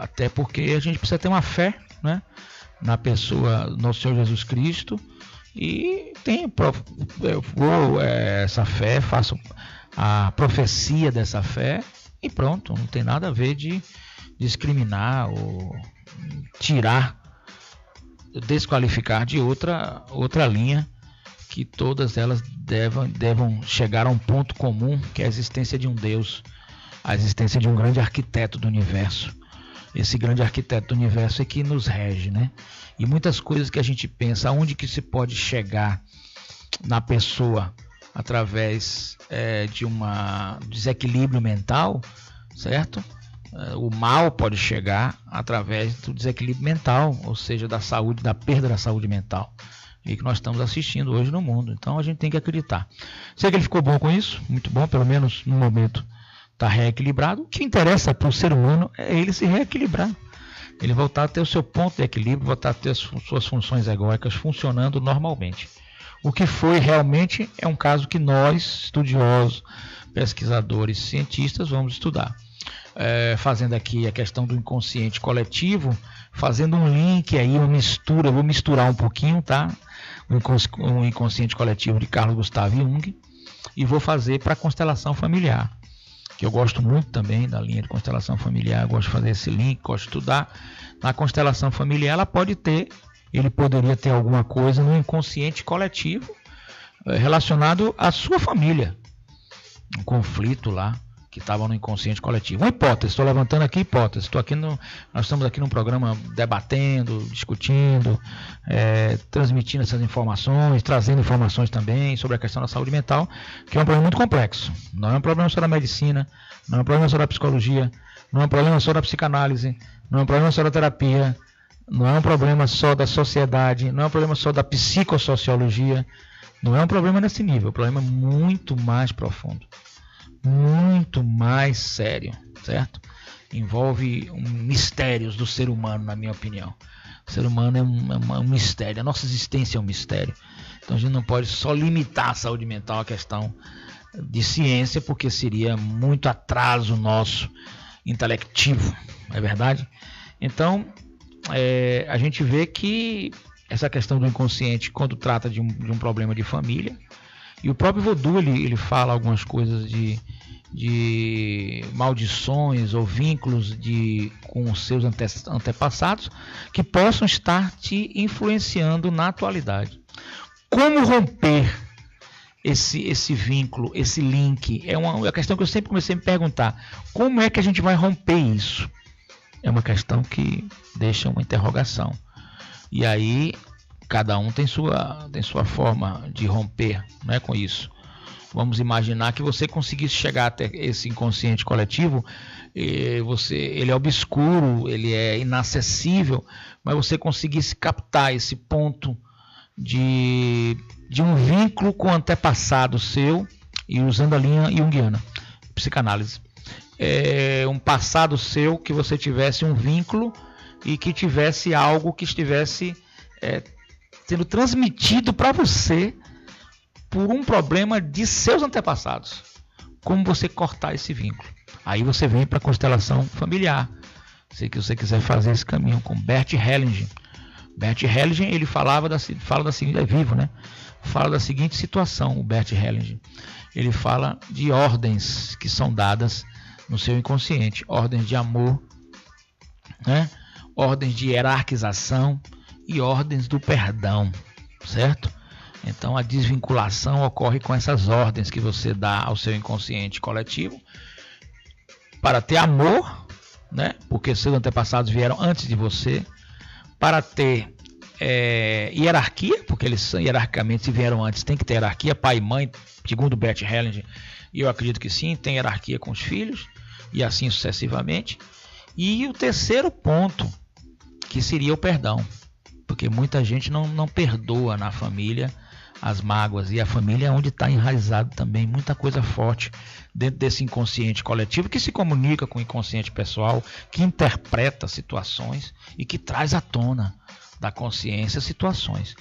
até porque a gente precisa ter uma fé, né, na pessoa do nosso Senhor Jesus Cristo, e essa fé, faço a profecia dessa fé e pronto, não tem nada a ver de discriminar ou tirar, desqualificar de outra linha, que todas elas devam chegar a um ponto comum, que é a existência de um Deus, a existência de um grande arquiteto do universo. Esse grande arquiteto do universo é que nos rege, né? E muitas coisas que a gente pensa, aonde que se pode chegar na pessoa através de um desequilíbrio mental, certo? O mal pode chegar através do desequilíbrio mental, ou seja, da perda da saúde mental, e que nós estamos assistindo hoje no mundo. Então a gente tem que acreditar. Sei que ele ficou bom com isso, muito bom, pelo menos no momento está reequilibrado. O que interessa para o ser humano é ele se reequilibrar, ele voltar a ter o seu ponto de equilíbrio, voltar a ter as suas funções egóicas funcionando normalmente. O que foi realmente é um caso que nós, estudiosos, pesquisadores, cientistas, vamos estudar. Fazendo aqui a questão do inconsciente coletivo, fazendo um link aí, uma mistura, vou misturar um pouquinho, tá? O inconsciente coletivo de Carl Gustav Jung, e vou fazer para a constelação familiar, que eu gosto muito também da linha de constelação familiar, gosto de fazer esse link, gosto de estudar. Na constelação familiar, ele poderia ter alguma coisa no inconsciente coletivo relacionado à sua família, um conflito lá que estava no inconsciente coletivo. Uma hipótese, estou levantando aqui hipótese. Nós estamos aqui num programa debatendo, discutindo, transmitindo essas informações, trazendo informações também sobre a questão da saúde mental, que é um problema muito complexo. Não é um problema só da medicina, não é um problema só da psicologia, não é um problema só da psicanálise, não é um problema só da terapia, não é um problema só da sociedade, não é um problema só da psicossociologia, não é um problema nesse nível, é um problema muito mais profundo, muito mais sério, certo? envolve mistérios do ser humano, na minha opinião. O ser humano é um mistério, a nossa existência é um mistério. Então a gente não pode só limitar a saúde mental à questão de ciência, porque seria muito atraso nosso intelectivo, não é verdade? Então a gente vê que essa questão do inconsciente, quando trata de um problema de família, e o próprio Vodou ele fala algumas coisas de maldições ou vínculos com os seus antepassados que possam estar te influenciando na atualidade. Como romper esse vínculo, esse link? É uma questão que eu sempre comecei a me perguntar. Como é que a gente vai romper isso? É uma questão que deixa uma interrogação. E aí, cada um tem sua forma de romper, né, com isso. Vamos imaginar que você conseguisse chegar até esse inconsciente coletivo, ele é obscuro, ele é inacessível, mas você conseguisse captar esse ponto de um vínculo com o antepassado seu, e usando a linha junguiana, psicanálise. Um passado seu que você tivesse um vínculo e que tivesse algo que estivesse sendo transmitido para você por um problema de seus antepassados. Como você cortar esse vínculo? Aí você vem para a constelação familiar. Se você quiser fazer esse caminho com Bert Hellinger. Bert Hellinger, ele fala da seguinte, é vivo, né? Fala da seguinte situação, o Bert Hellinger. Ele fala de ordens que são dadas no seu inconsciente, ordens de amor, né? Ordens de hierarquização e ordens do perdão, certo? Então a desvinculação ocorre com essas ordens que você dá ao seu inconsciente coletivo para ter amor, né? Porque seus antepassados vieram antes de você, para ter hierarquia, porque eles hierarquicamente se vieram antes, tem que ter hierarquia, pai e mãe, segundo Bert Hellinger, e eu acredito que sim, tem hierarquia com os filhos, e assim sucessivamente. E o terceiro ponto, que seria o perdão, porque muita gente não perdoa na família as mágoas, e a família é onde está enraizado também muita coisa forte dentro desse inconsciente coletivo, que se comunica com o inconsciente pessoal, que interpreta situações e que traz à tona da consciência situações.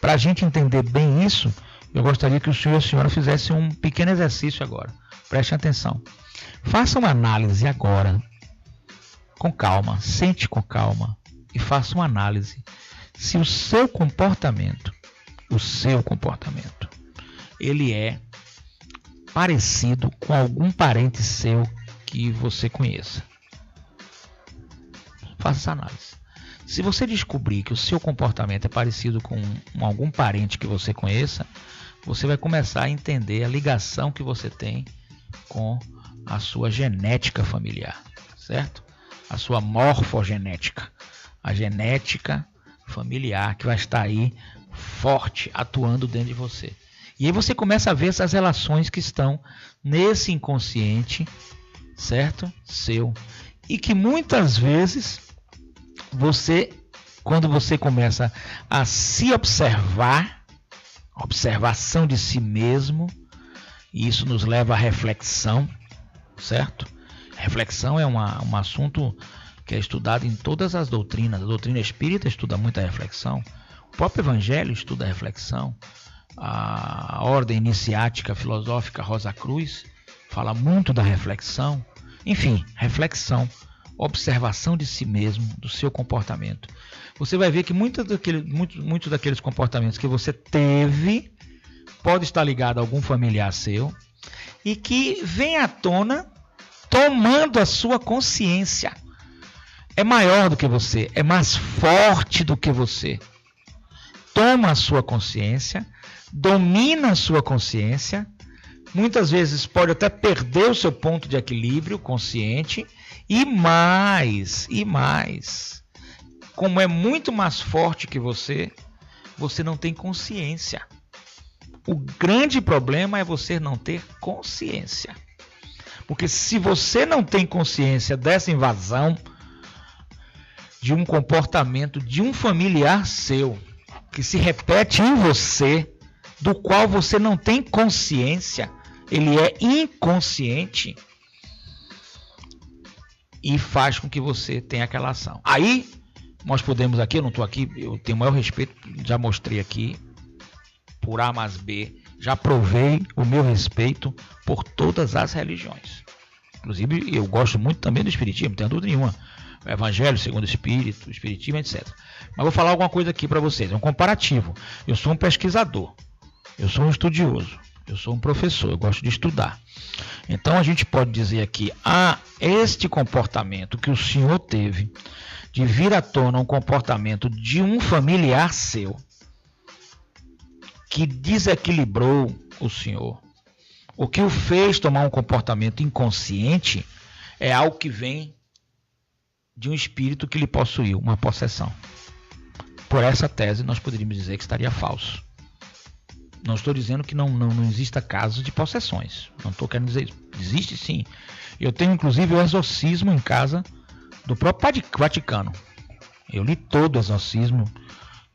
Para a gente entender bem isso, eu gostaria que o senhor e a senhora fizessem um pequeno exercício agora. Prestem atenção. Faça uma análise agora, com calma, sente com calma e faça uma análise se o seu comportamento, ele é parecido com algum parente seu que você conheça. Faça essa análise. Se você descobrir que o seu comportamento é parecido com algum parente que você conheça, você vai começar a entender a ligação que você tem com a sua genética familiar, certo? A sua morfogenética, a genética familiar que vai estar aí forte, atuando dentro de você. E aí você começa a ver essas relações que estão nesse inconsciente, certo? Seu. E que muitas vezes quando você começa a se observar, observação de si mesmo, e isso nos leva à reflexão, certo? Reflexão é um assunto que é estudado em todas as doutrinas. A doutrina espírita estuda muito a reflexão. O próprio Evangelho estuda a reflexão. A ordem iniciática filosófica Rosa Cruz fala muito da reflexão. Enfim, reflexão, observação de si mesmo, do seu comportamento. Você vai ver que muitos daqueles comportamentos que você teve pode estar ligado a algum familiar seu e que vem à tona tomando a sua consciência. É maior do que você, é mais forte do que você. Toma a sua consciência, domina a sua consciência, muitas vezes pode até perder o seu ponto de equilíbrio consciente, e mais, como é muito mais forte que você não tem consciência. O grande problema é você não ter consciência. Porque se você não tem consciência dessa invasão, de um comportamento de um familiar seu, que se repete em você, do qual você não tem consciência, ele é inconsciente, e faz com que você tenha aquela ação. Aí, nós podemos aqui, eu não estou aqui, eu tenho o maior respeito, já mostrei aqui, por A mais B, já provei o meu respeito por todas as religiões. Inclusive, eu gosto muito também do Espiritismo, não tenho dúvida nenhuma. O Evangelho, segundo o Espírito, o Espiritismo, etc. Mas vou falar alguma coisa aqui para vocês, é um comparativo. Eu sou um pesquisador, eu sou um estudioso, eu sou um professor, eu gosto de estudar. Então, a gente pode dizer aqui, este comportamento que o senhor teve, de vir à tona um comportamento de um familiar seu, que desequilibrou o senhor, o que o fez tomar um comportamento inconsciente, é algo que vem de um espírito que lhe possuiu, uma possessão. Por essa tese, nós poderíamos dizer que estaria falso. Não estou dizendo que não exista casos de possessões. Não estou querendo dizer isso. Existe sim. Eu tenho inclusive o exorcismo em casa do próprio Vaticano. Eu li todo o exorcismo.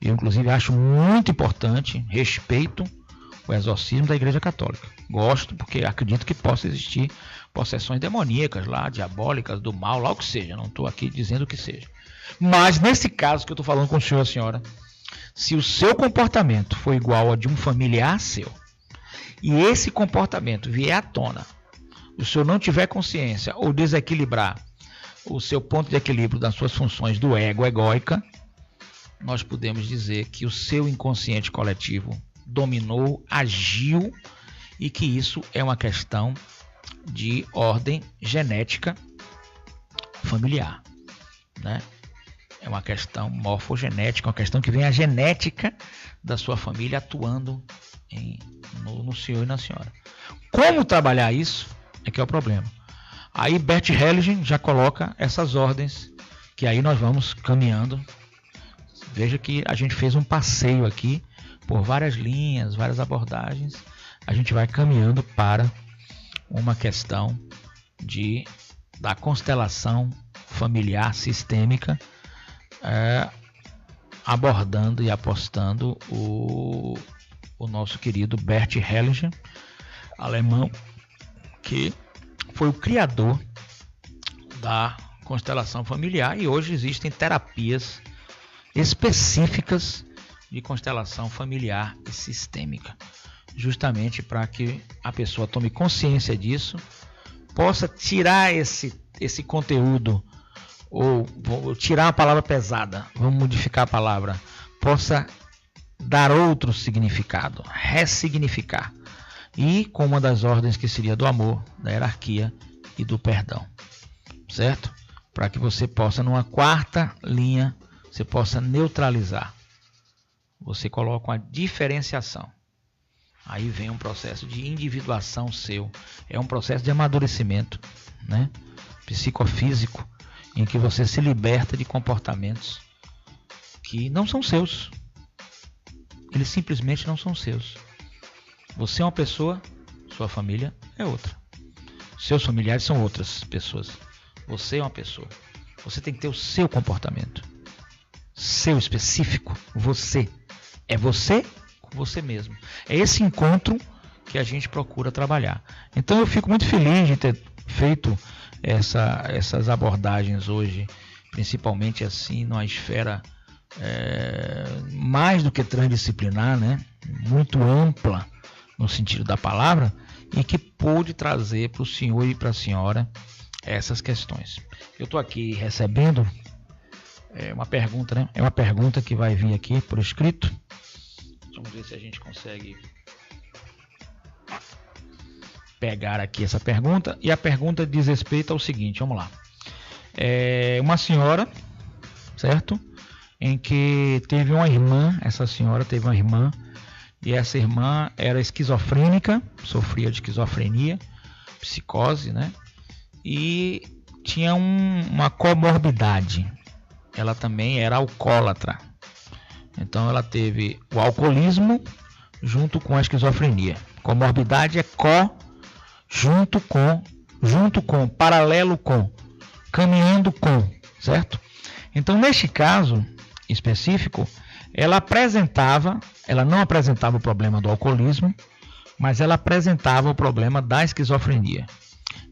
Eu inclusive acho muito importante, respeito o exorcismo da Igreja Católica. Gosto porque acredito que possa existir possessões demoníacas lá, diabólicas, do mal, lá o que seja. Não estou aqui dizendo o que seja. Mas nesse caso que eu estou falando com o senhor e a senhora, se o seu comportamento for igual ao de um familiar seu, e esse comportamento vier à tona, o senhor não tiver consciência ou desequilibrar o seu ponto de equilíbrio das suas funções do ego, egóica, nós podemos dizer que o seu inconsciente coletivo dominou, agiu, e que isso é uma questão de ordem genética familiar, né? É uma questão morfogenética, uma questão que vem a genética da sua família atuando no senhor e na senhora. Como trabalhar isso é que é o problema. Aí Bert Hellinger já coloca essas ordens, que aí nós vamos caminhando. Veja que a gente fez um passeio aqui por várias linhas, várias abordagens. A gente vai caminhando para uma questão da constelação familiar sistêmica, abordando e apostando o nosso querido Bert Hellinger, alemão, que foi o criador da constelação familiar, e hoje existem terapias específicas de constelação familiar e sistêmica, justamente para que a pessoa tome consciência disso, possa tirar esse conteúdo, ou vou tirar a palavra pesada, vamos modificar a palavra, possa dar outro significado, ressignificar, e com uma das ordens que seria do amor, da hierarquia e do perdão, certo? Para que você possa, numa quarta linha, você possa neutralizar, você coloca uma diferenciação, aí vem um processo de individuação seu, é um processo de amadurecimento, né? Psicofísico, em que você se liberta de comportamentos que não são seus. Eles simplesmente não são seus. Você é uma pessoa, sua família é outra. Seus familiares são outras pessoas. Você é uma pessoa. Você tem que ter o seu comportamento. Seu específico. Você. É você com você mesmo. É esse encontro que a gente procura trabalhar. Então eu fico muito feliz de ter feito essas abordagens hoje, principalmente assim numa esfera mais do que transdisciplinar, né? Muito ampla no sentido da palavra, e que pôde trazer para o senhor e para a senhora essas questões. Eu estou aqui recebendo uma pergunta, né? É uma pergunta que vai vir aqui por escrito. Vamos ver se a gente consegue pegar aqui essa pergunta, e a pergunta diz respeito ao seguinte, vamos lá. Uma senhora, certo? Em que teve uma irmã, essa senhora teve uma irmã, e essa irmã era esquizofrênica, sofria de esquizofrenia, psicose, né? E tinha uma comorbidade, ela também era alcoólatra. Então ela teve o alcoolismo junto com a esquizofrenia. Comorbidade é junto com, paralelo com, caminhando com, certo? Então, neste caso específico, ela não apresentava o problema do alcoolismo, mas ela apresentava o problema da esquizofrenia.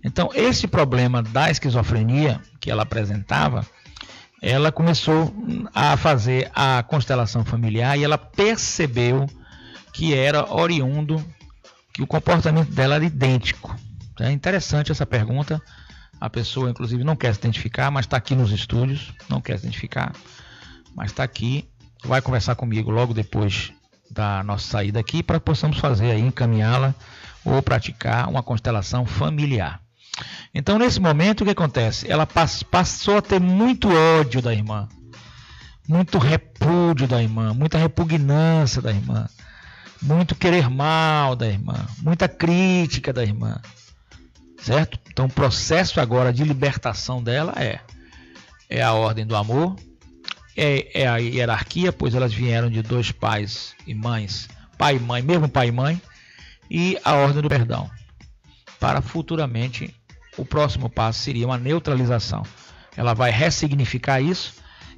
Então, esse problema da esquizofrenia que ela apresentava, ela começou a fazer a constelação familiar e ela percebeu que era oriundo, que o comportamento dela era idêntico. É interessante essa pergunta. A pessoa, inclusive, não quer se identificar, mas está aqui nos estúdios, não quer se identificar, mas está aqui, vai conversar comigo logo depois da nossa saída aqui, para que possamos fazer aí, encaminhá-la ou praticar uma constelação familiar. Então, nesse momento, o que acontece? Ela passou a ter muito ódio da irmã, muito repúdio da irmã, muita repugnância da irmã, muito querer mal da irmã, muita crítica da irmã, certo? Então, o processo agora de libertação dela é a ordem do amor, é a hierarquia, pois elas vieram de dois pais e mães, pai e mãe, mesmo pai e mãe, e a ordem do perdão. Para futuramente, o próximo passo seria uma neutralização. Ela vai ressignificar isso,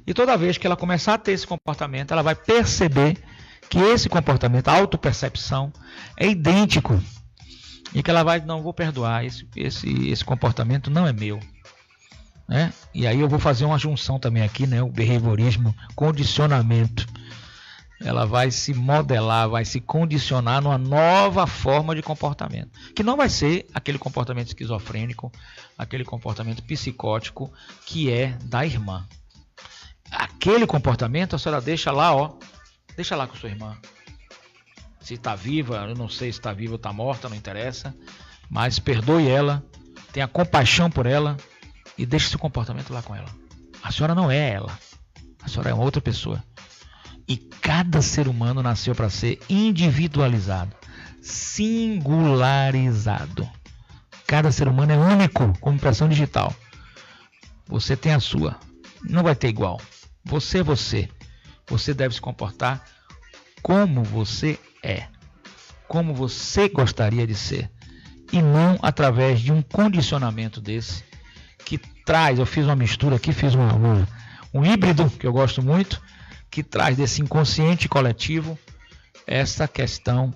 e toda vez que ela começar a ter esse comportamento, ela vai perceber que esse comportamento, a autopercepção, é idêntico, e que ela vai, não vou perdoar, esse comportamento não é meu. Né? E aí eu vou fazer uma junção também aqui, né? O behaviorismo, condicionamento. Ela vai se modelar, vai se condicionar numa nova forma de comportamento, que não vai ser aquele comportamento esquizofrênico, aquele comportamento psicótico que é da irmã. Aquele comportamento a senhora deixa lá, deixa lá com sua irmã. Se está viva, eu não sei se está viva ou está morta, não interessa, mas perdoe ela, tenha compaixão por ela e deixe seu comportamento lá com ela. A senhora não é ela, a senhora é uma outra pessoa. E cada ser humano nasceu para ser individualizado, singularizado. Cada ser humano é único, como impressão digital. Você tem a sua, não vai ter igual. Você é você. Você deve se comportar como você é, como você gostaria de ser, e não através de um condicionamento desse que traz. Eu fiz uma mistura aqui, fiz um híbrido que eu gosto muito, que traz desse inconsciente coletivo essa questão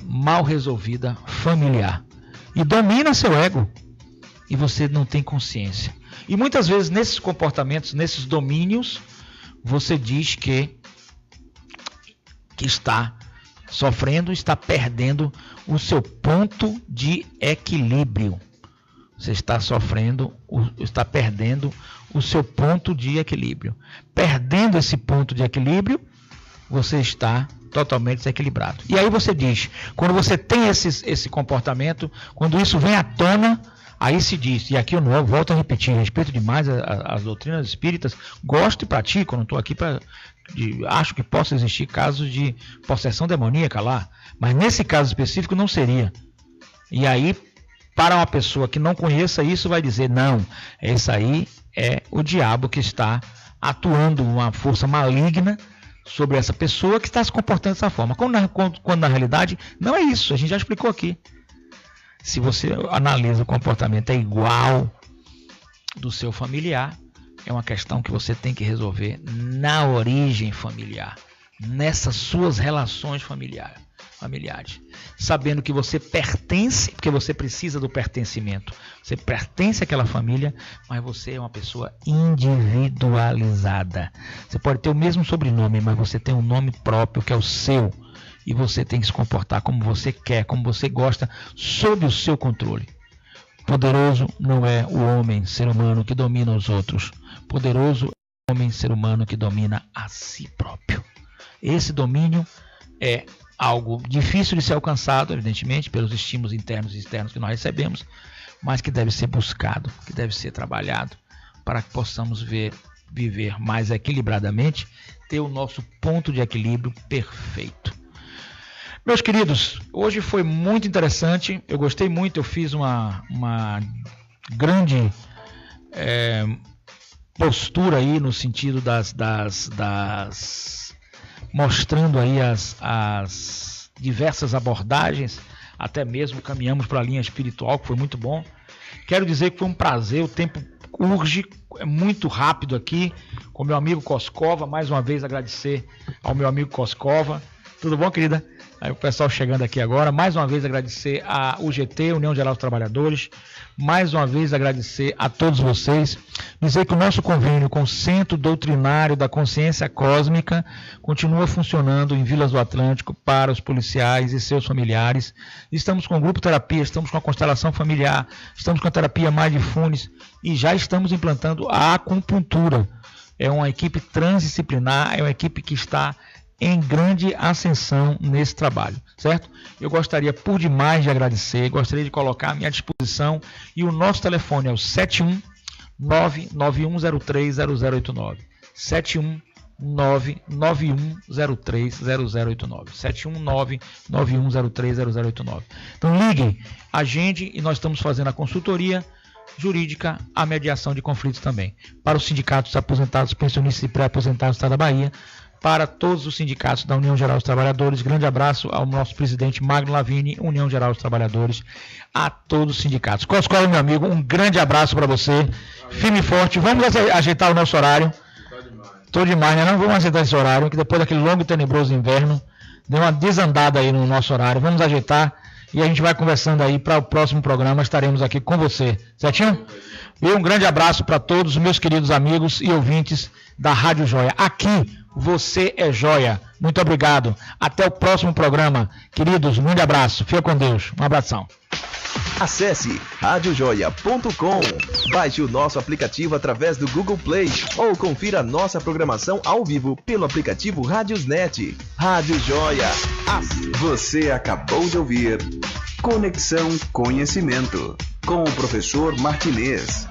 mal resolvida familiar e domina seu ego, e você não tem consciência. E muitas vezes nesses comportamentos, nesses domínios, você diz que está sofrendo, está perdendo o seu ponto de equilíbrio. Você está sofrendo, está perdendo o seu ponto de equilíbrio. Perdendo esse ponto de equilíbrio, você está totalmente desequilibrado. E aí você diz, quando você tem esse comportamento, quando isso vem à tona, aí se diz, e aqui eu não volto a repetir, respeito demais as doutrinas espíritas, gosto e pratico, não estou aqui para... acho que possa existir casos de possessão demoníaca lá, mas nesse caso específico não seria. E aí, para uma pessoa que não conheça isso, vai dizer, não, esse aí é o diabo que está atuando, uma força maligna sobre essa pessoa que está se comportando dessa forma, quando na realidade não é isso, a gente já explicou aqui. Se você analisa o comportamento é igual do seu familiar, é uma questão que você tem que resolver na origem familiar, nessas suas relações familiares, sabendo que você pertence, porque você precisa do pertencimento, você pertence àquela família, mas você é uma pessoa individualizada. Você pode ter o mesmo sobrenome, mas você tem um nome próprio que é o seu, e você tem que se comportar como você quer, como você gosta, sob o seu controle. Poderoso não é o homem, ser humano, que domina os outros. Poderoso é o homem, ser humano, que domina a si próprio. Esse domínio é algo difícil de ser alcançado, evidentemente, pelos estímulos internos e externos que nós recebemos, mas que deve ser buscado, que deve ser trabalhado, para que possamos viver mais equilibradamente, ter o nosso ponto de equilíbrio perfeito. Meus queridos, hoje foi muito interessante, eu gostei muito, eu fiz uma grande postura aí no sentido das mostrando aí as diversas abordagens, até mesmo caminhamos para a linha espiritual, que foi muito bom. Quero dizer que foi um prazer, o tempo urge, é muito rápido aqui, com meu amigo Coscova, mais uma vez agradecer ao meu amigo Coscova. Tudo bom, querida? Aí o pessoal chegando aqui agora, mais uma vez agradecer a UGT, União Geral dos Trabalhadores, mais uma vez agradecer a todos vocês, dizer que o nosso convênio com o Centro Doutrinário da Consciência Cósmica continua funcionando em Vilas do Atlântico para os policiais e seus familiares. Estamos com o grupo terapia, estamos com a constelação familiar, estamos com a terapia Mindfulness e já estamos implantando a acupuntura. É uma equipe transdisciplinar, é uma equipe que está em grande ascensão nesse trabalho, certo? Eu gostaria por demais de agradecer, gostaria de colocar à minha disposição e o nosso telefone é o 71991030089, 71991030089, 71991030089. Então liguem, agende e nós estamos fazendo a consultoria jurídica, a mediação de conflitos também, para os sindicatos aposentados, pensionistas e pré-aposentados do Estado da Bahia, para todos os sindicatos da União Geral dos Trabalhadores. Grande abraço ao nosso presidente Magno Lavigne, União Geral dos Trabalhadores, a todos os sindicatos. Coscola, meu amigo, um grande abraço para você, firme e forte. Vamos ajeitar o nosso horário. Tô demais, né? Não vamos ajeitar esse horário, que depois daquele longo e tenebroso inverno, deu uma desandada aí no nosso horário. Vamos ajeitar e a gente vai conversando aí para o próximo programa, estaremos aqui com você, certinho? E um grande abraço para todos os meus queridos amigos e ouvintes da Rádio Joia. Aqui você é joia. Muito obrigado. Até o próximo programa. Queridos, um grande abraço. Fica com Deus. Um abração. Acesse radiojoia.com. Baixe o nosso aplicativo através do Google Play ou confira nossa programação ao vivo pelo aplicativo Radiosnet. Rádio Joia. Você acabou de ouvir Conexão Conhecimento com o professor Martinez.